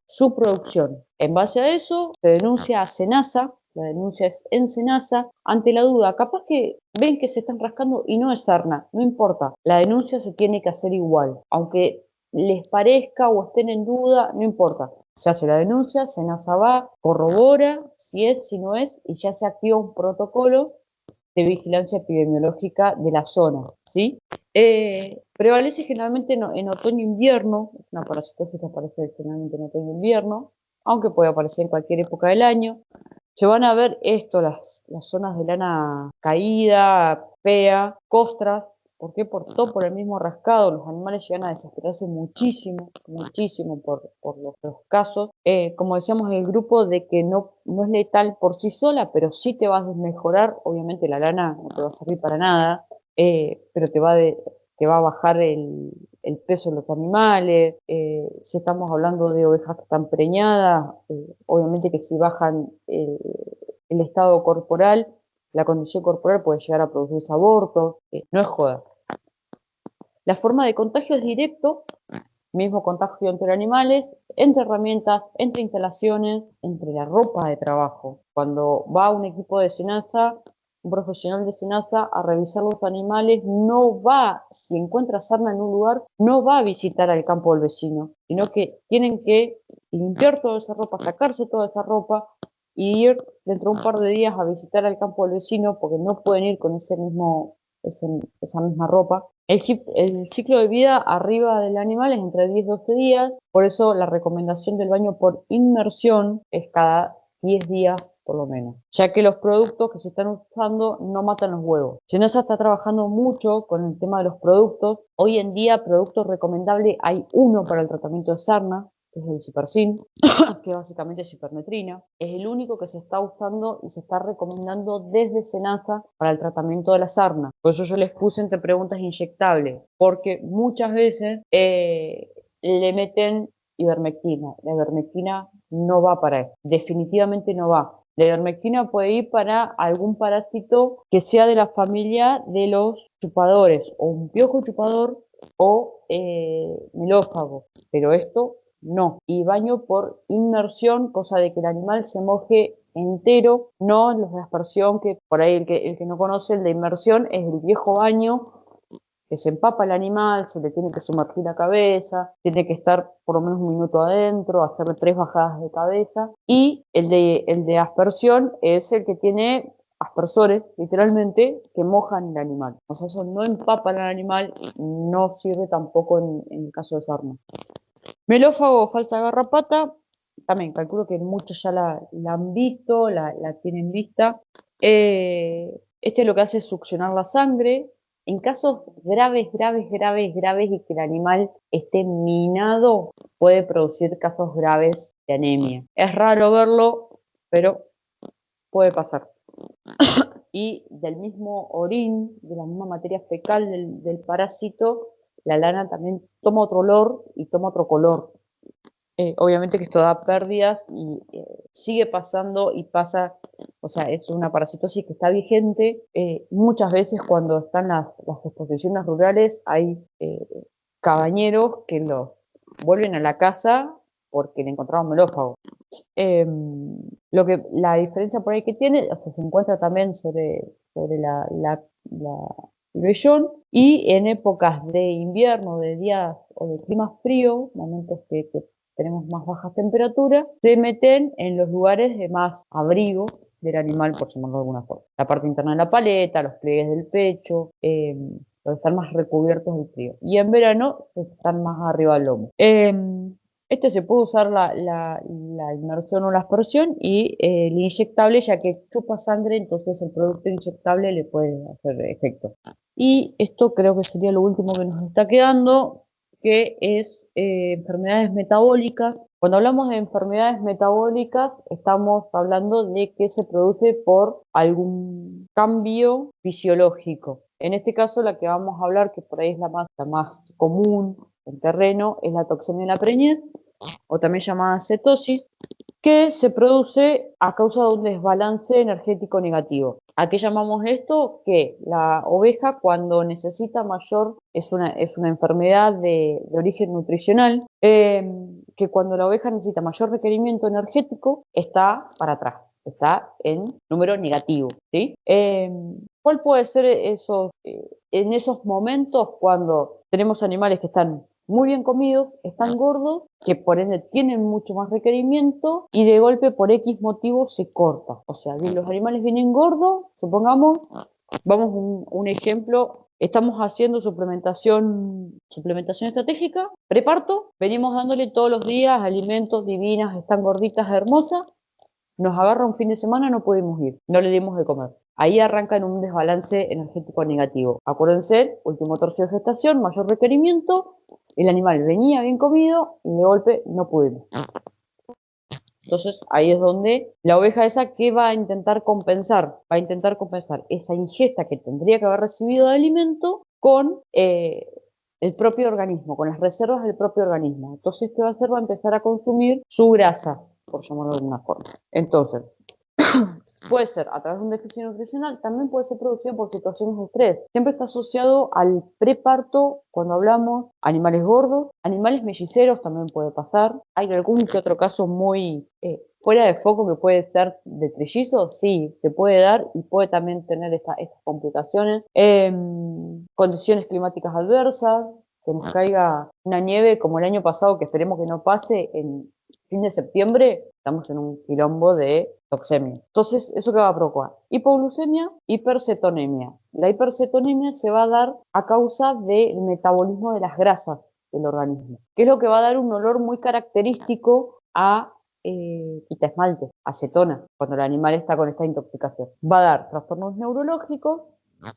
[SPEAKER 1] su producción. En base a eso, se denuncia a Senasa, la denuncia es en Senasa, ante la duda. Capaz que ven que se están rascando y no es sarna, no importa. La denuncia se tiene que hacer igual, aunque les parezca o estén en duda, no importa. Se hace la denuncia, Senasa va, corrobora si es, si no es, y ya se activa un protocolo de vigilancia epidemiológica de la zona, ¿sí? Prevalece generalmente en otoño-invierno, es una parasitosis que aparece generalmente en otoño-invierno, aunque puede aparecer en cualquier época del año. Se van a ver esto, las zonas de lana caída, fea, costras. ¿Por qué? Por el mismo rascado. Los animales llegan a desesperarse muchísimo, muchísimo por los casos. Como decíamos en el grupo, de que no es letal por sí sola, pero sí te va a desmejorar. Obviamente la lana no te va a servir para nada, pero te va a bajar el peso de los animales. Si estamos hablando de ovejas que están preñadas, obviamente que si bajan el estado corporal, la condición corporal puede llegar a producir abortos, no es joda. La forma de contagio es directo, mismo contagio entre animales, entre herramientas, entre instalaciones, entre la ropa de trabajo. Cuando va un equipo de SENASA, un profesional de SENASA a revisar los animales, no va, si encuentra sarna en un lugar, no va a visitar al campo del vecino, sino que tienen que limpiar toda esa ropa, sacarse toda esa ropa y ir dentro de un par de días a visitar al campo del vecino porque no pueden ir con esa misma ropa. El ciclo de vida arriba del animal es entre 10 y 12 días, por eso la recomendación del baño por inmersión es cada 10 días por lo menos, ya que los productos que se están usando no matan los huevos. SENASA está trabajando mucho con el tema de los productos. Hoy en día, productos recomendables hay uno para el tratamiento de sarna, que es el Cipersin, que básicamente es cipermetrina. Es el único que se está usando y se está recomendando desde SENASA para el tratamiento de la sarna. Por eso yo les puse entre preguntas inyectables, porque muchas veces le meten ivermectina. La ivermectina no va para eso, definitivamente no va. La ivermectina puede ir para algún parásito que sea de la familia de los chupadores, o un piojo chupador o melófago, pero esto no. Y baño por inmersión, cosa de que el animal se moje entero, no los de aspersión, que por ahí el que no conoce, el de inmersión es el viejo baño, que se empapa el animal, se le tiene que sumergir la cabeza, tiene que estar por lo menos un minuto adentro, hacerle 3 bajadas de cabeza, y el de aspersión es el que tiene aspersores, literalmente, que mojan el animal. O sea, eso no empapa al animal, no sirve tampoco en el caso de sarna. Melófago o falsa garrapata, también calculo que muchos ya la han visto, la tienen vista. Este lo que hace es succionar la sangre. En casos graves, graves, graves, graves y que el animal esté minado, puede producir casos graves de anemia. Es raro verlo, pero puede pasar. Y del mismo orín, de la misma materia fecal del parásito, la lana también toma otro olor y toma otro color. Obviamente que esto da pérdidas y sigue pasando y pasa, o sea, es una parasitosis que está vigente. Muchas veces cuando están las exposiciones rurales hay cabañeros que los vuelven a la casa porque le encontraron melófago. La diferencia por ahí que tiene, o sea, se encuentra también sobre el vellón, y en épocas de invierno, de días o de clima frío, momentos que tenemos más bajas temperaturas, se meten en los lugares de más abrigo del animal, por llamarlo de alguna forma. La parte interna de la paleta, los pliegues del pecho, donde están más recubiertos del frío. Y en verano están más arriba del lomo. Se puede usar la inmersión o la aspersión y el inyectable, ya que chupa sangre, entonces el producto inyectable le puede hacer efecto. Y esto creo que sería lo último que nos está quedando, que es enfermedades metabólicas. Cuando hablamos de enfermedades metabólicas, estamos hablando de que se produce por algún cambio fisiológico. En este caso, la que vamos a hablar, que por ahí es la más común en terreno, es la toxemia de la preñez, o también llamada cetosis, que se produce a causa de un desbalance energético negativo. ¿A qué llamamos esto? Que la oveja, cuando necesita mayor, es una enfermedad de origen nutricional, que cuando la oveja necesita mayor requerimiento energético, está para atrás, está en número negativo, ¿sí? ¿Cuál puede ser en esos momentos cuando tenemos animales que están muy bien comidos, están gordos, que por ende tienen mucho más requerimiento y de golpe por X motivo se corta? O sea, si los animales vienen gordos, supongamos, vamos un ejemplo, estamos haciendo suplementación estratégica, preparto, venimos dándole todos los días alimentos divinas, están gorditas, hermosas, nos agarra un fin de semana, no pudimos ir, no le dimos de comer. Ahí arranca en un desbalance energético negativo. Acuérdense, último tercio de gestación, mayor requerimiento, el animal venía bien comido y de golpe no pudimos. Entonces ahí es donde la oveja esa, ¿qué va a intentar compensar? Va a intentar compensar esa ingesta que tendría que haber recibido de alimento con el propio organismo, con las reservas del propio organismo. Entonces, ¿qué va a hacer? Va a empezar a consumir su grasa, por llamarlo de alguna forma. Entonces, puede ser a través de un déficit nutricional, también puede ser producido por situaciones de estrés. Siempre está asociado al preparto cuando hablamos animales gordos, animales melliceros también puede pasar. Hay algún que otro caso muy fuera de foco que puede ser de trillizos, sí, se puede dar y puede también tener estas complicaciones. Condiciones climáticas adversas, que nos caiga una nieve como el año pasado, que esperemos que no pase, en fin de septiembre, estamos en un quilombo de toxemia. Entonces, ¿eso qué va a provocar? Hipoglucemia, hipercetonemia. La hipercetonemia se va a dar a causa del metabolismo de las grasas del organismo, que es lo que va a dar un olor muy característico a quitaesmalte, acetona, cuando el animal está con esta intoxicación. Va a dar trastornos neurológicos,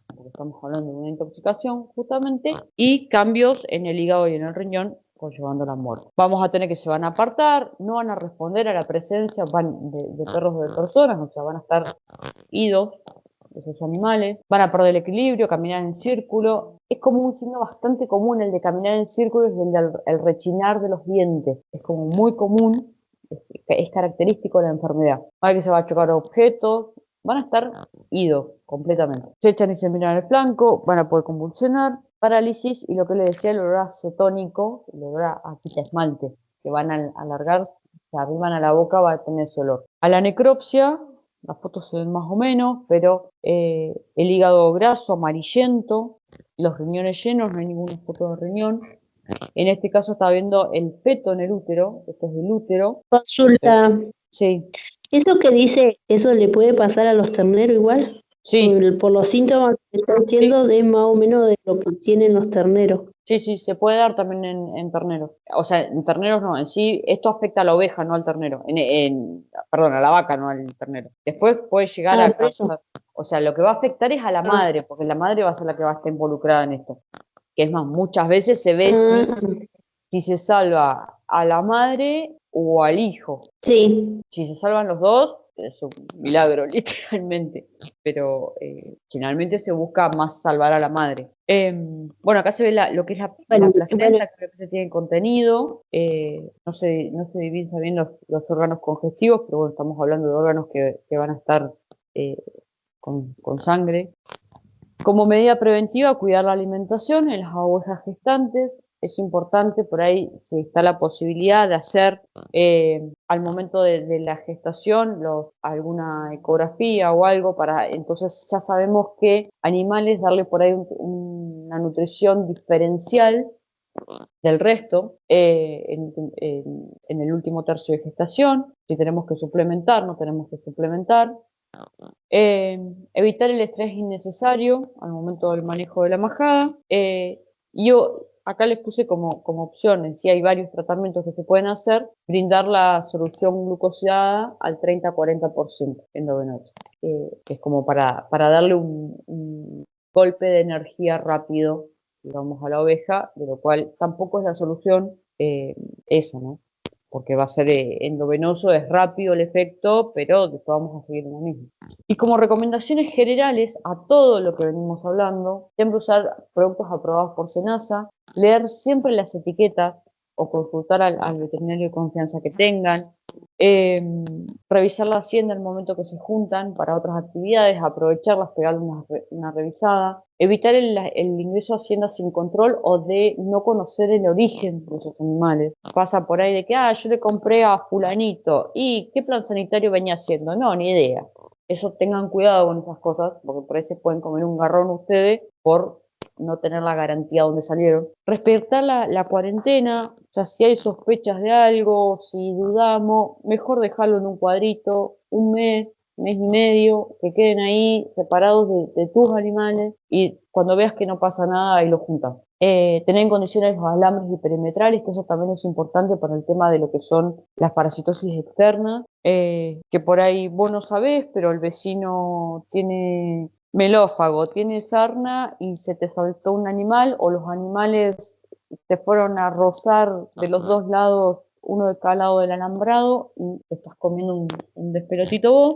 [SPEAKER 1] porque estamos hablando de una intoxicación justamente, y cambios en el hígado y en el riñón, conllevando la muerte. Vamos a tener que se van a apartar, no van a responder a la presencia de perros o de personas, o sea, van a estar idos esos animales, van a perder el equilibrio, caminar en círculo. Es como un signo bastante común el de caminar en círculo, es el rechinar de los dientes. Es como muy común, es característico de la enfermedad. Va a que se va a chocar objetos, van a estar idos completamente. Se echan y se miran al flanco, van a poder convulsionar, parálisis y lo que les decía, el olor acetónico, el olor a quitaesmalte, que van a alargar, se arriban a la boca, va a tener ese olor. A la necropsia, las fotos se ven más o menos, pero el hígado graso, amarillento, los riñones llenos, no hay ninguna foto de riñón. En este caso está viendo el feto en el útero, esto es el útero.
[SPEAKER 2] Consulta.
[SPEAKER 1] Sí.
[SPEAKER 2] ¿Eso que dice, eso le puede pasar a los terneros igual?
[SPEAKER 1] Sí.
[SPEAKER 2] Por los síntomas que está diciendo, sí, de más o menos de lo que tienen los terneros.
[SPEAKER 1] Sí, se puede dar también en terneros. O sea, en terneros no, en sí, esto afecta a la oveja, no al ternero. Perdón, a la vaca, no al ternero. Después puede llegar a causar, o sea, lo que va a afectar es a la madre, porque la madre va a ser la que va a estar involucrada en esto. Que es más, muchas veces se ve si se salva a la madre o al hijo.
[SPEAKER 2] Sí.
[SPEAKER 1] Si se salvan los dos, es un milagro, literalmente. Pero generalmente se busca más salvar a la madre. Bueno, acá se ve lo que es la placenta, que se tiene contenido. No se dividen bien los órganos congestivos, pero bueno, estamos hablando de órganos que van a estar con sangre. Como medida preventiva, cuidar la alimentación en las ovejas gestantes. Es importante, por ahí si está la posibilidad de hacer al momento de la gestación alguna ecografía o algo, entonces ya sabemos qué animales darle por ahí una nutrición diferencial del resto en el último tercio de gestación. Si tenemos que suplementar, no tenemos que suplementar. Evitar el estrés innecesario al momento del manejo de la majada. Yo acá les puse como opción, si hay varios tratamientos que se pueden hacer, brindar la solución glucosidada al 30-40% endovenoso, que es como para darle un golpe de energía rápido, digamos, a la oveja, de lo cual tampoco es la solución esa, ¿no? Porque va a ser endovenoso, es rápido el efecto, pero después vamos a seguir en lo mismo. Y como recomendaciones generales a todo lo que venimos hablando, siempre usar productos aprobados por SENASA, leer siempre las etiquetas o consultar al veterinario de confianza que tengan, revisar la hacienda en el momento que se juntan para otras actividades, aprovecharlas, pegarle una revisada, evitar el ingreso a hacienda sin control o de no conocer el origen de esos animales. Pasa por ahí de que, yo le compré a fulanito, ¿y qué plan sanitario venía haciendo? No, ni idea. Eso tengan cuidado con esas cosas, porque por ahí se pueden comer un garrón ustedes por no tener la garantía donde salieron. Respetar la cuarentena, o sea, si hay sospechas de algo, si dudamos, mejor dejarlo en un cuadrito, un mes y medio, que queden ahí separados de tus animales, y cuando veas que no pasa nada, ahí lo juntas. Tener en condiciones los alambres y perimetrales, que eso también es importante para el tema de lo que son las parasitosis externas, que por ahí vos no sabés, pero el vecino tiene melófago, tiene sarna y se te saltó un animal, o los animales te fueron a rozar de los dos lados, uno de cada lado del alambrado, y te estás comiendo un despelotito vos.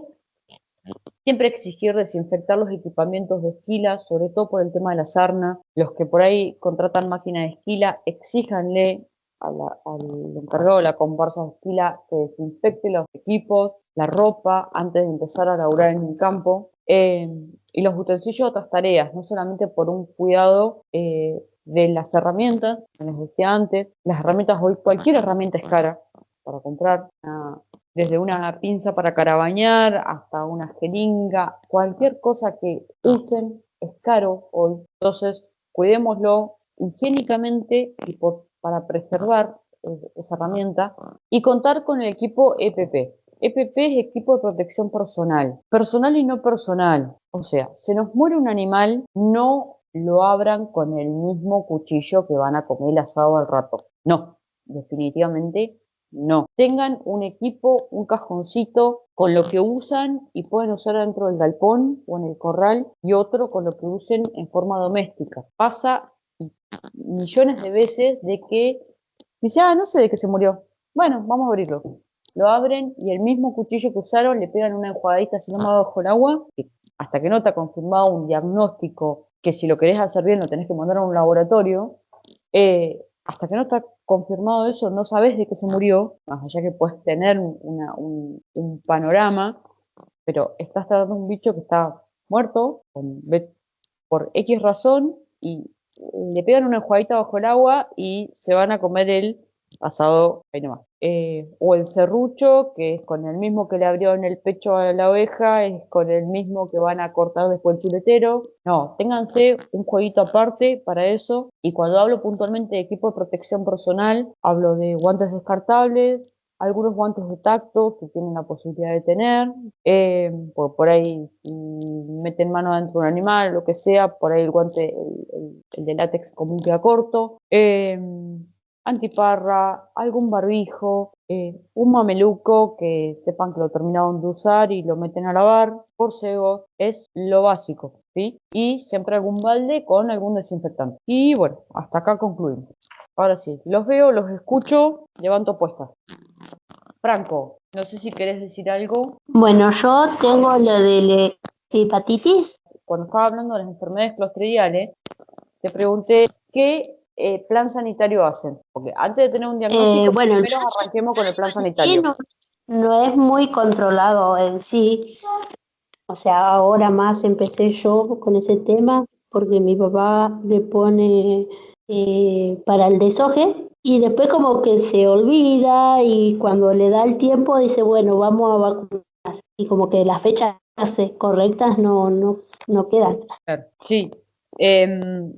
[SPEAKER 1] Siempre exigir desinfectar los equipamientos de esquila, sobre todo por el tema de la sarna. Los que por ahí contratan máquina de esquila, exíjanle al encargado de la comparsa de esquila que desinfecte los equipos, la ropa, antes de empezar a laburar en el campo. Y los utensilios, otras tareas, no solamente por un cuidado de las herramientas, como les decía antes. Las herramientas hoy, cualquier herramienta es cara para comprar. Desde una pinza para carabañar hasta una jeringa, cualquier cosa que usen es caro hoy. Entonces, cuidémoslo higiénicamente y para preservar esa herramienta, y contar con el equipo EPP. EPP es equipo de protección personal y no personal. O sea, se nos muere un animal, no lo abran con el mismo cuchillo que van a comer el asado al rato. No, definitivamente no. Tengan un equipo, un cajoncito con lo que usan y pueden usar dentro del galpón o en el corral, y otro con lo que usen en forma doméstica. Pasa millones de veces de que dice, no sé de qué se murió. Bueno, vamos a abrirlo. Lo abren y el mismo cuchillo que usaron le pegan una enjuagadita así nomás bajo el agua, y hasta que no está confirmado un diagnóstico, que si lo querés hacer bien lo tenés que mandar a un laboratorio, hasta que no está confirmado eso, no sabés de qué se murió, más allá que puedes tener un panorama, pero estás tratando un bicho que está muerto por X razón, y le pegan una enjuagadita bajo el agua y se van a comer el asado, ahí nomás. O el serrucho, que es con el mismo que le abrieron el pecho a la oveja, es con el mismo que van a cortar después el chuletero. No, ténganse un jueguito aparte para eso. Y cuando hablo puntualmente de equipo de protección personal, hablo de guantes descartables, algunos guantes de tacto que tienen la posibilidad de tener, por ahí si meten mano dentro de un animal, lo que sea, por ahí el guante, el de látex común queda corto, antiparra, algún barbijo, un mameluco que sepan que lo terminaron de usar y lo meten a lavar, borcegos, es lo básico, ¿sí? Y siempre algún balde con algún desinfectante. Y bueno, hasta acá concluimos. Ahora sí, los veo, los escucho, levanto apuestas. Franco, no sé si querés decir algo.
[SPEAKER 2] Bueno, yo tengo lo de la hepatitis.
[SPEAKER 1] Cuando estaba hablando de las enfermedades clostridiales, te pregunté qué plan sanitario hacen. Porque antes de tener un diagnóstico,
[SPEAKER 2] Bueno, el
[SPEAKER 1] primero
[SPEAKER 2] plan
[SPEAKER 1] arranquemos con el plan
[SPEAKER 2] sanitario
[SPEAKER 1] sanitario.
[SPEAKER 2] no es muy controlado en sí. O sea, ahora más empecé yo con ese tema porque mi papá le pone para el desoje y después como que se olvida y cuando le da el tiempo dice, bueno, vamos a vacunar. Y como que las fechas correctas no quedan.
[SPEAKER 1] Claro, sí. Em,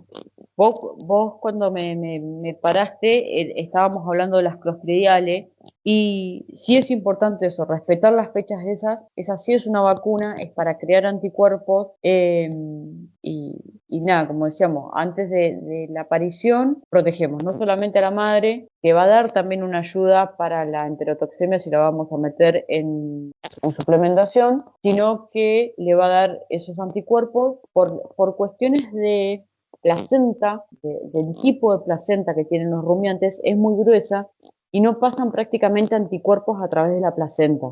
[SPEAKER 1] vos cuando me paraste, estábamos hablando de las clostridiales y sí es importante eso, respetar las fechas esas. Esa sí es una vacuna, es para crear anticuerpos y nada, como decíamos, antes de la aparición protegemos no solamente a la madre, que va a dar también una ayuda para la enterotoxemia si la vamos a meter en suplementación, sino que le va a dar esos anticuerpos por cuestiones de placenta, del tipo de placenta que tienen los rumiantes, es muy gruesa y no pasan prácticamente anticuerpos a través de la placenta.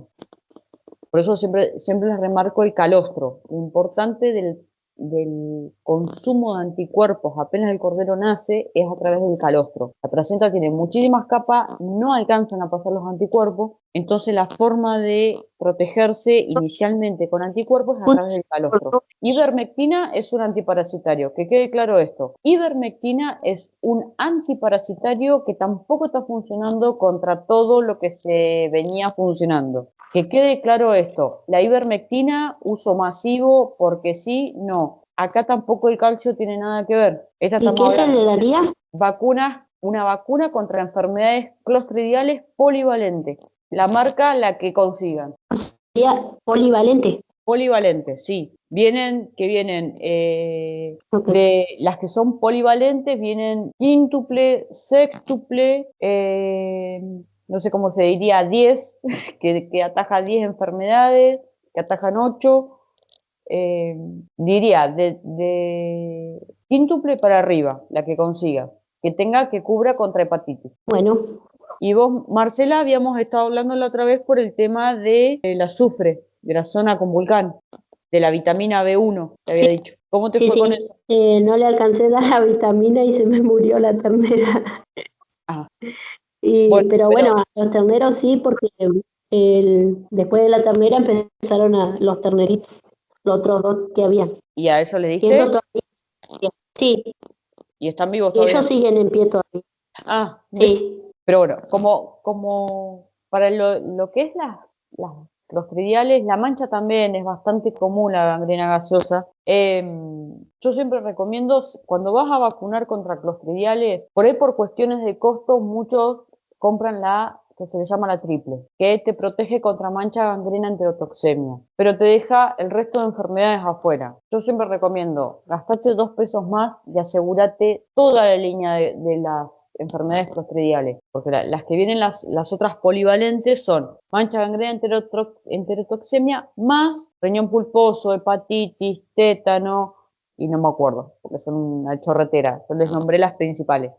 [SPEAKER 1] Por eso siempre les remarco el calostro. Lo importante del consumo de anticuerpos apenas el cordero nace es a través del calostro. La placenta tiene muchísimas capas, no alcanzan a pasar los anticuerpos, entonces la forma de protegerse inicialmente con anticuerpos es a través del calostro. Ivermectina es un antiparasitario, que quede claro esto. Ivermectina es un antiparasitario que tampoco está funcionando contra todo lo que se venía funcionando. Que quede claro esto, la ivermectina, uso masivo, porque sí, no. Acá tampoco el calcio tiene nada que ver.
[SPEAKER 2] ¿Y qué se le daría?
[SPEAKER 1] Una vacuna contra enfermedades clostridiales polivalentes. La marca, la que consigan.
[SPEAKER 2] ¿Sería polivalente?
[SPEAKER 1] Polivalente, sí. Vienen
[SPEAKER 2] Okay.
[SPEAKER 1] de las que son polivalentes, vienen quíntuple, sextuple, no sé cómo se diría, 10, que ataja 10 enfermedades, que atajan 8, diría de quíntuple para arriba, la que consiga, que cubra contra hepatitis.
[SPEAKER 2] Bueno.
[SPEAKER 1] Y vos, Marcela, habíamos estado hablando la otra vez por el tema de el azufre, de la zona con volcán, de la vitamina B1, te había dicho. ¿Cómo te fue con eso?
[SPEAKER 2] No le alcancé a dar la vitamina y se me murió la ternera.
[SPEAKER 1] Ah.
[SPEAKER 2] Pero bueno, a los terneros sí, porque después de la ternera empezaron los terneritos, los otros dos que habían.
[SPEAKER 1] ¿Y a eso le diste?
[SPEAKER 2] Que eso todavía, sí.
[SPEAKER 1] ¿Y están vivos
[SPEAKER 2] Y
[SPEAKER 1] todavía?
[SPEAKER 2] ellos siguen en pie todavía.
[SPEAKER 1] Ah,
[SPEAKER 2] sí.
[SPEAKER 1] Pero bueno, como para lo que es las clostridiales, la mancha también es bastante común, la gangrena gaseosa. Yo siempre recomiendo, cuando vas a vacunar contra clostridiales, por ahí por cuestiones de costo, muchos compran la que se le llama la triple, que te protege contra mancha, gangrena, enterotoxemia, pero te deja el resto de enfermedades afuera. Yo siempre recomiendo, gastate 2 pesos más y asegúrate toda la línea de las enfermedades clostridiales, porque las que vienen las otras polivalentes son mancha, gangrena, enterotoxemia, más riñón pulposo, hepatitis, tétano, y no me acuerdo, porque son una chorretera, yo les nombré las principales.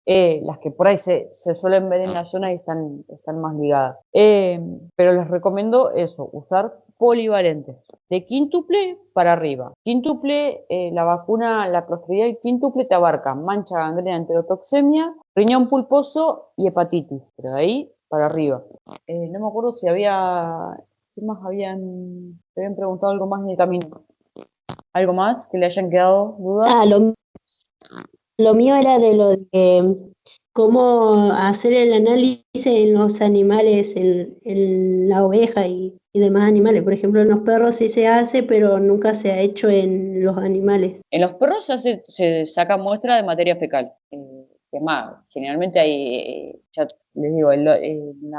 [SPEAKER 1] Las que por ahí se suelen ver en la zona y están más ligadas. Pero les recomiendo eso, usar polivalentes, de quíntuple para arriba. Quíntuple, la vacuna, la clostridial quíntuple te abarca mancha, gangrena, enterotoxemia, riñón pulposo y hepatitis, pero de ahí para arriba. No me acuerdo si ¿qué más te habían preguntado algo más en el camino? ¿Algo más que le hayan quedado dudas?
[SPEAKER 2] Lo mío era de lo de cómo hacer el análisis en los animales, en la oveja y demás animales. Por ejemplo, en los perros sí se hace, pero nunca se ha hecho en los animales.
[SPEAKER 1] En los perros se saca muestra de materia fecal. Es más, generalmente hay, ya les digo,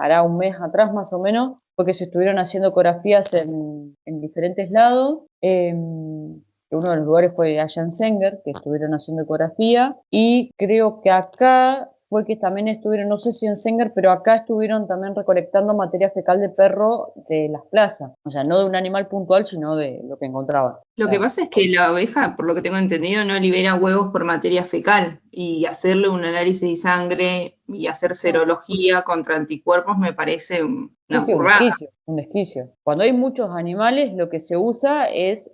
[SPEAKER 1] hará un mes atrás más o menos, porque se estuvieron haciendo ecografías en diferentes lados. Uno de los lugares fue allá en Sanger, que estuvieron haciendo ecografía, y creo que acá fue que también estuvieron, no sé si en Sanger, pero acá estuvieron también recolectando materia fecal de perro de las plazas. O sea, no de un animal puntual, sino de lo que encontraban.
[SPEAKER 3] Lo que pasa es que la oveja, por lo que tengo entendido, no libera huevos por materia fecal, y hacerle un análisis de sangre y hacer serología contra anticuerpos me parece una
[SPEAKER 1] Sí,
[SPEAKER 3] burrada.
[SPEAKER 1] un desquicio. Cuando hay muchos animales, lo que se usa es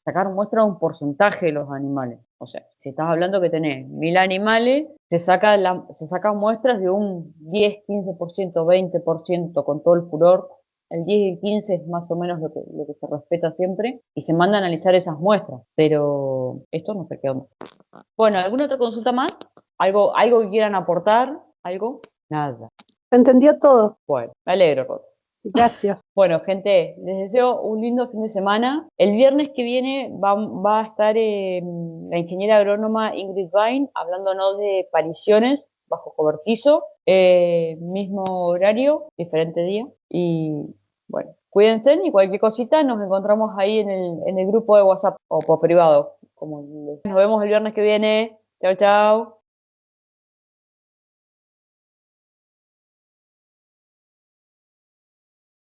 [SPEAKER 1] sacar muestra de un porcentaje de los animales. O sea, si estás hablando que tenés 1000 animales, se sacan muestras de un 10, 15%, 20% con todo el furor. El 10 y el 15 es más o menos lo que se respeta siempre, y se manda a analizar esas muestras, pero esto no se quedó. Bueno, ¿alguna otra consulta más? ¿Algo que quieran aportar? ¿Algo? Nada.
[SPEAKER 5] Se entendió todo.
[SPEAKER 1] Bueno, me alegro, Rod.
[SPEAKER 5] Gracias.
[SPEAKER 1] Bueno, gente, les deseo un lindo fin de semana. El viernes que viene va a estar la ingeniera agrónoma Ingrid Vain hablándonos de pariciones bajo cobertizo, mismo horario, diferente día. Y bueno, cuídense, y cualquier cosita nos encontramos ahí en el grupo de WhatsApp o por privado. Nos vemos el viernes que viene. Chao, chao.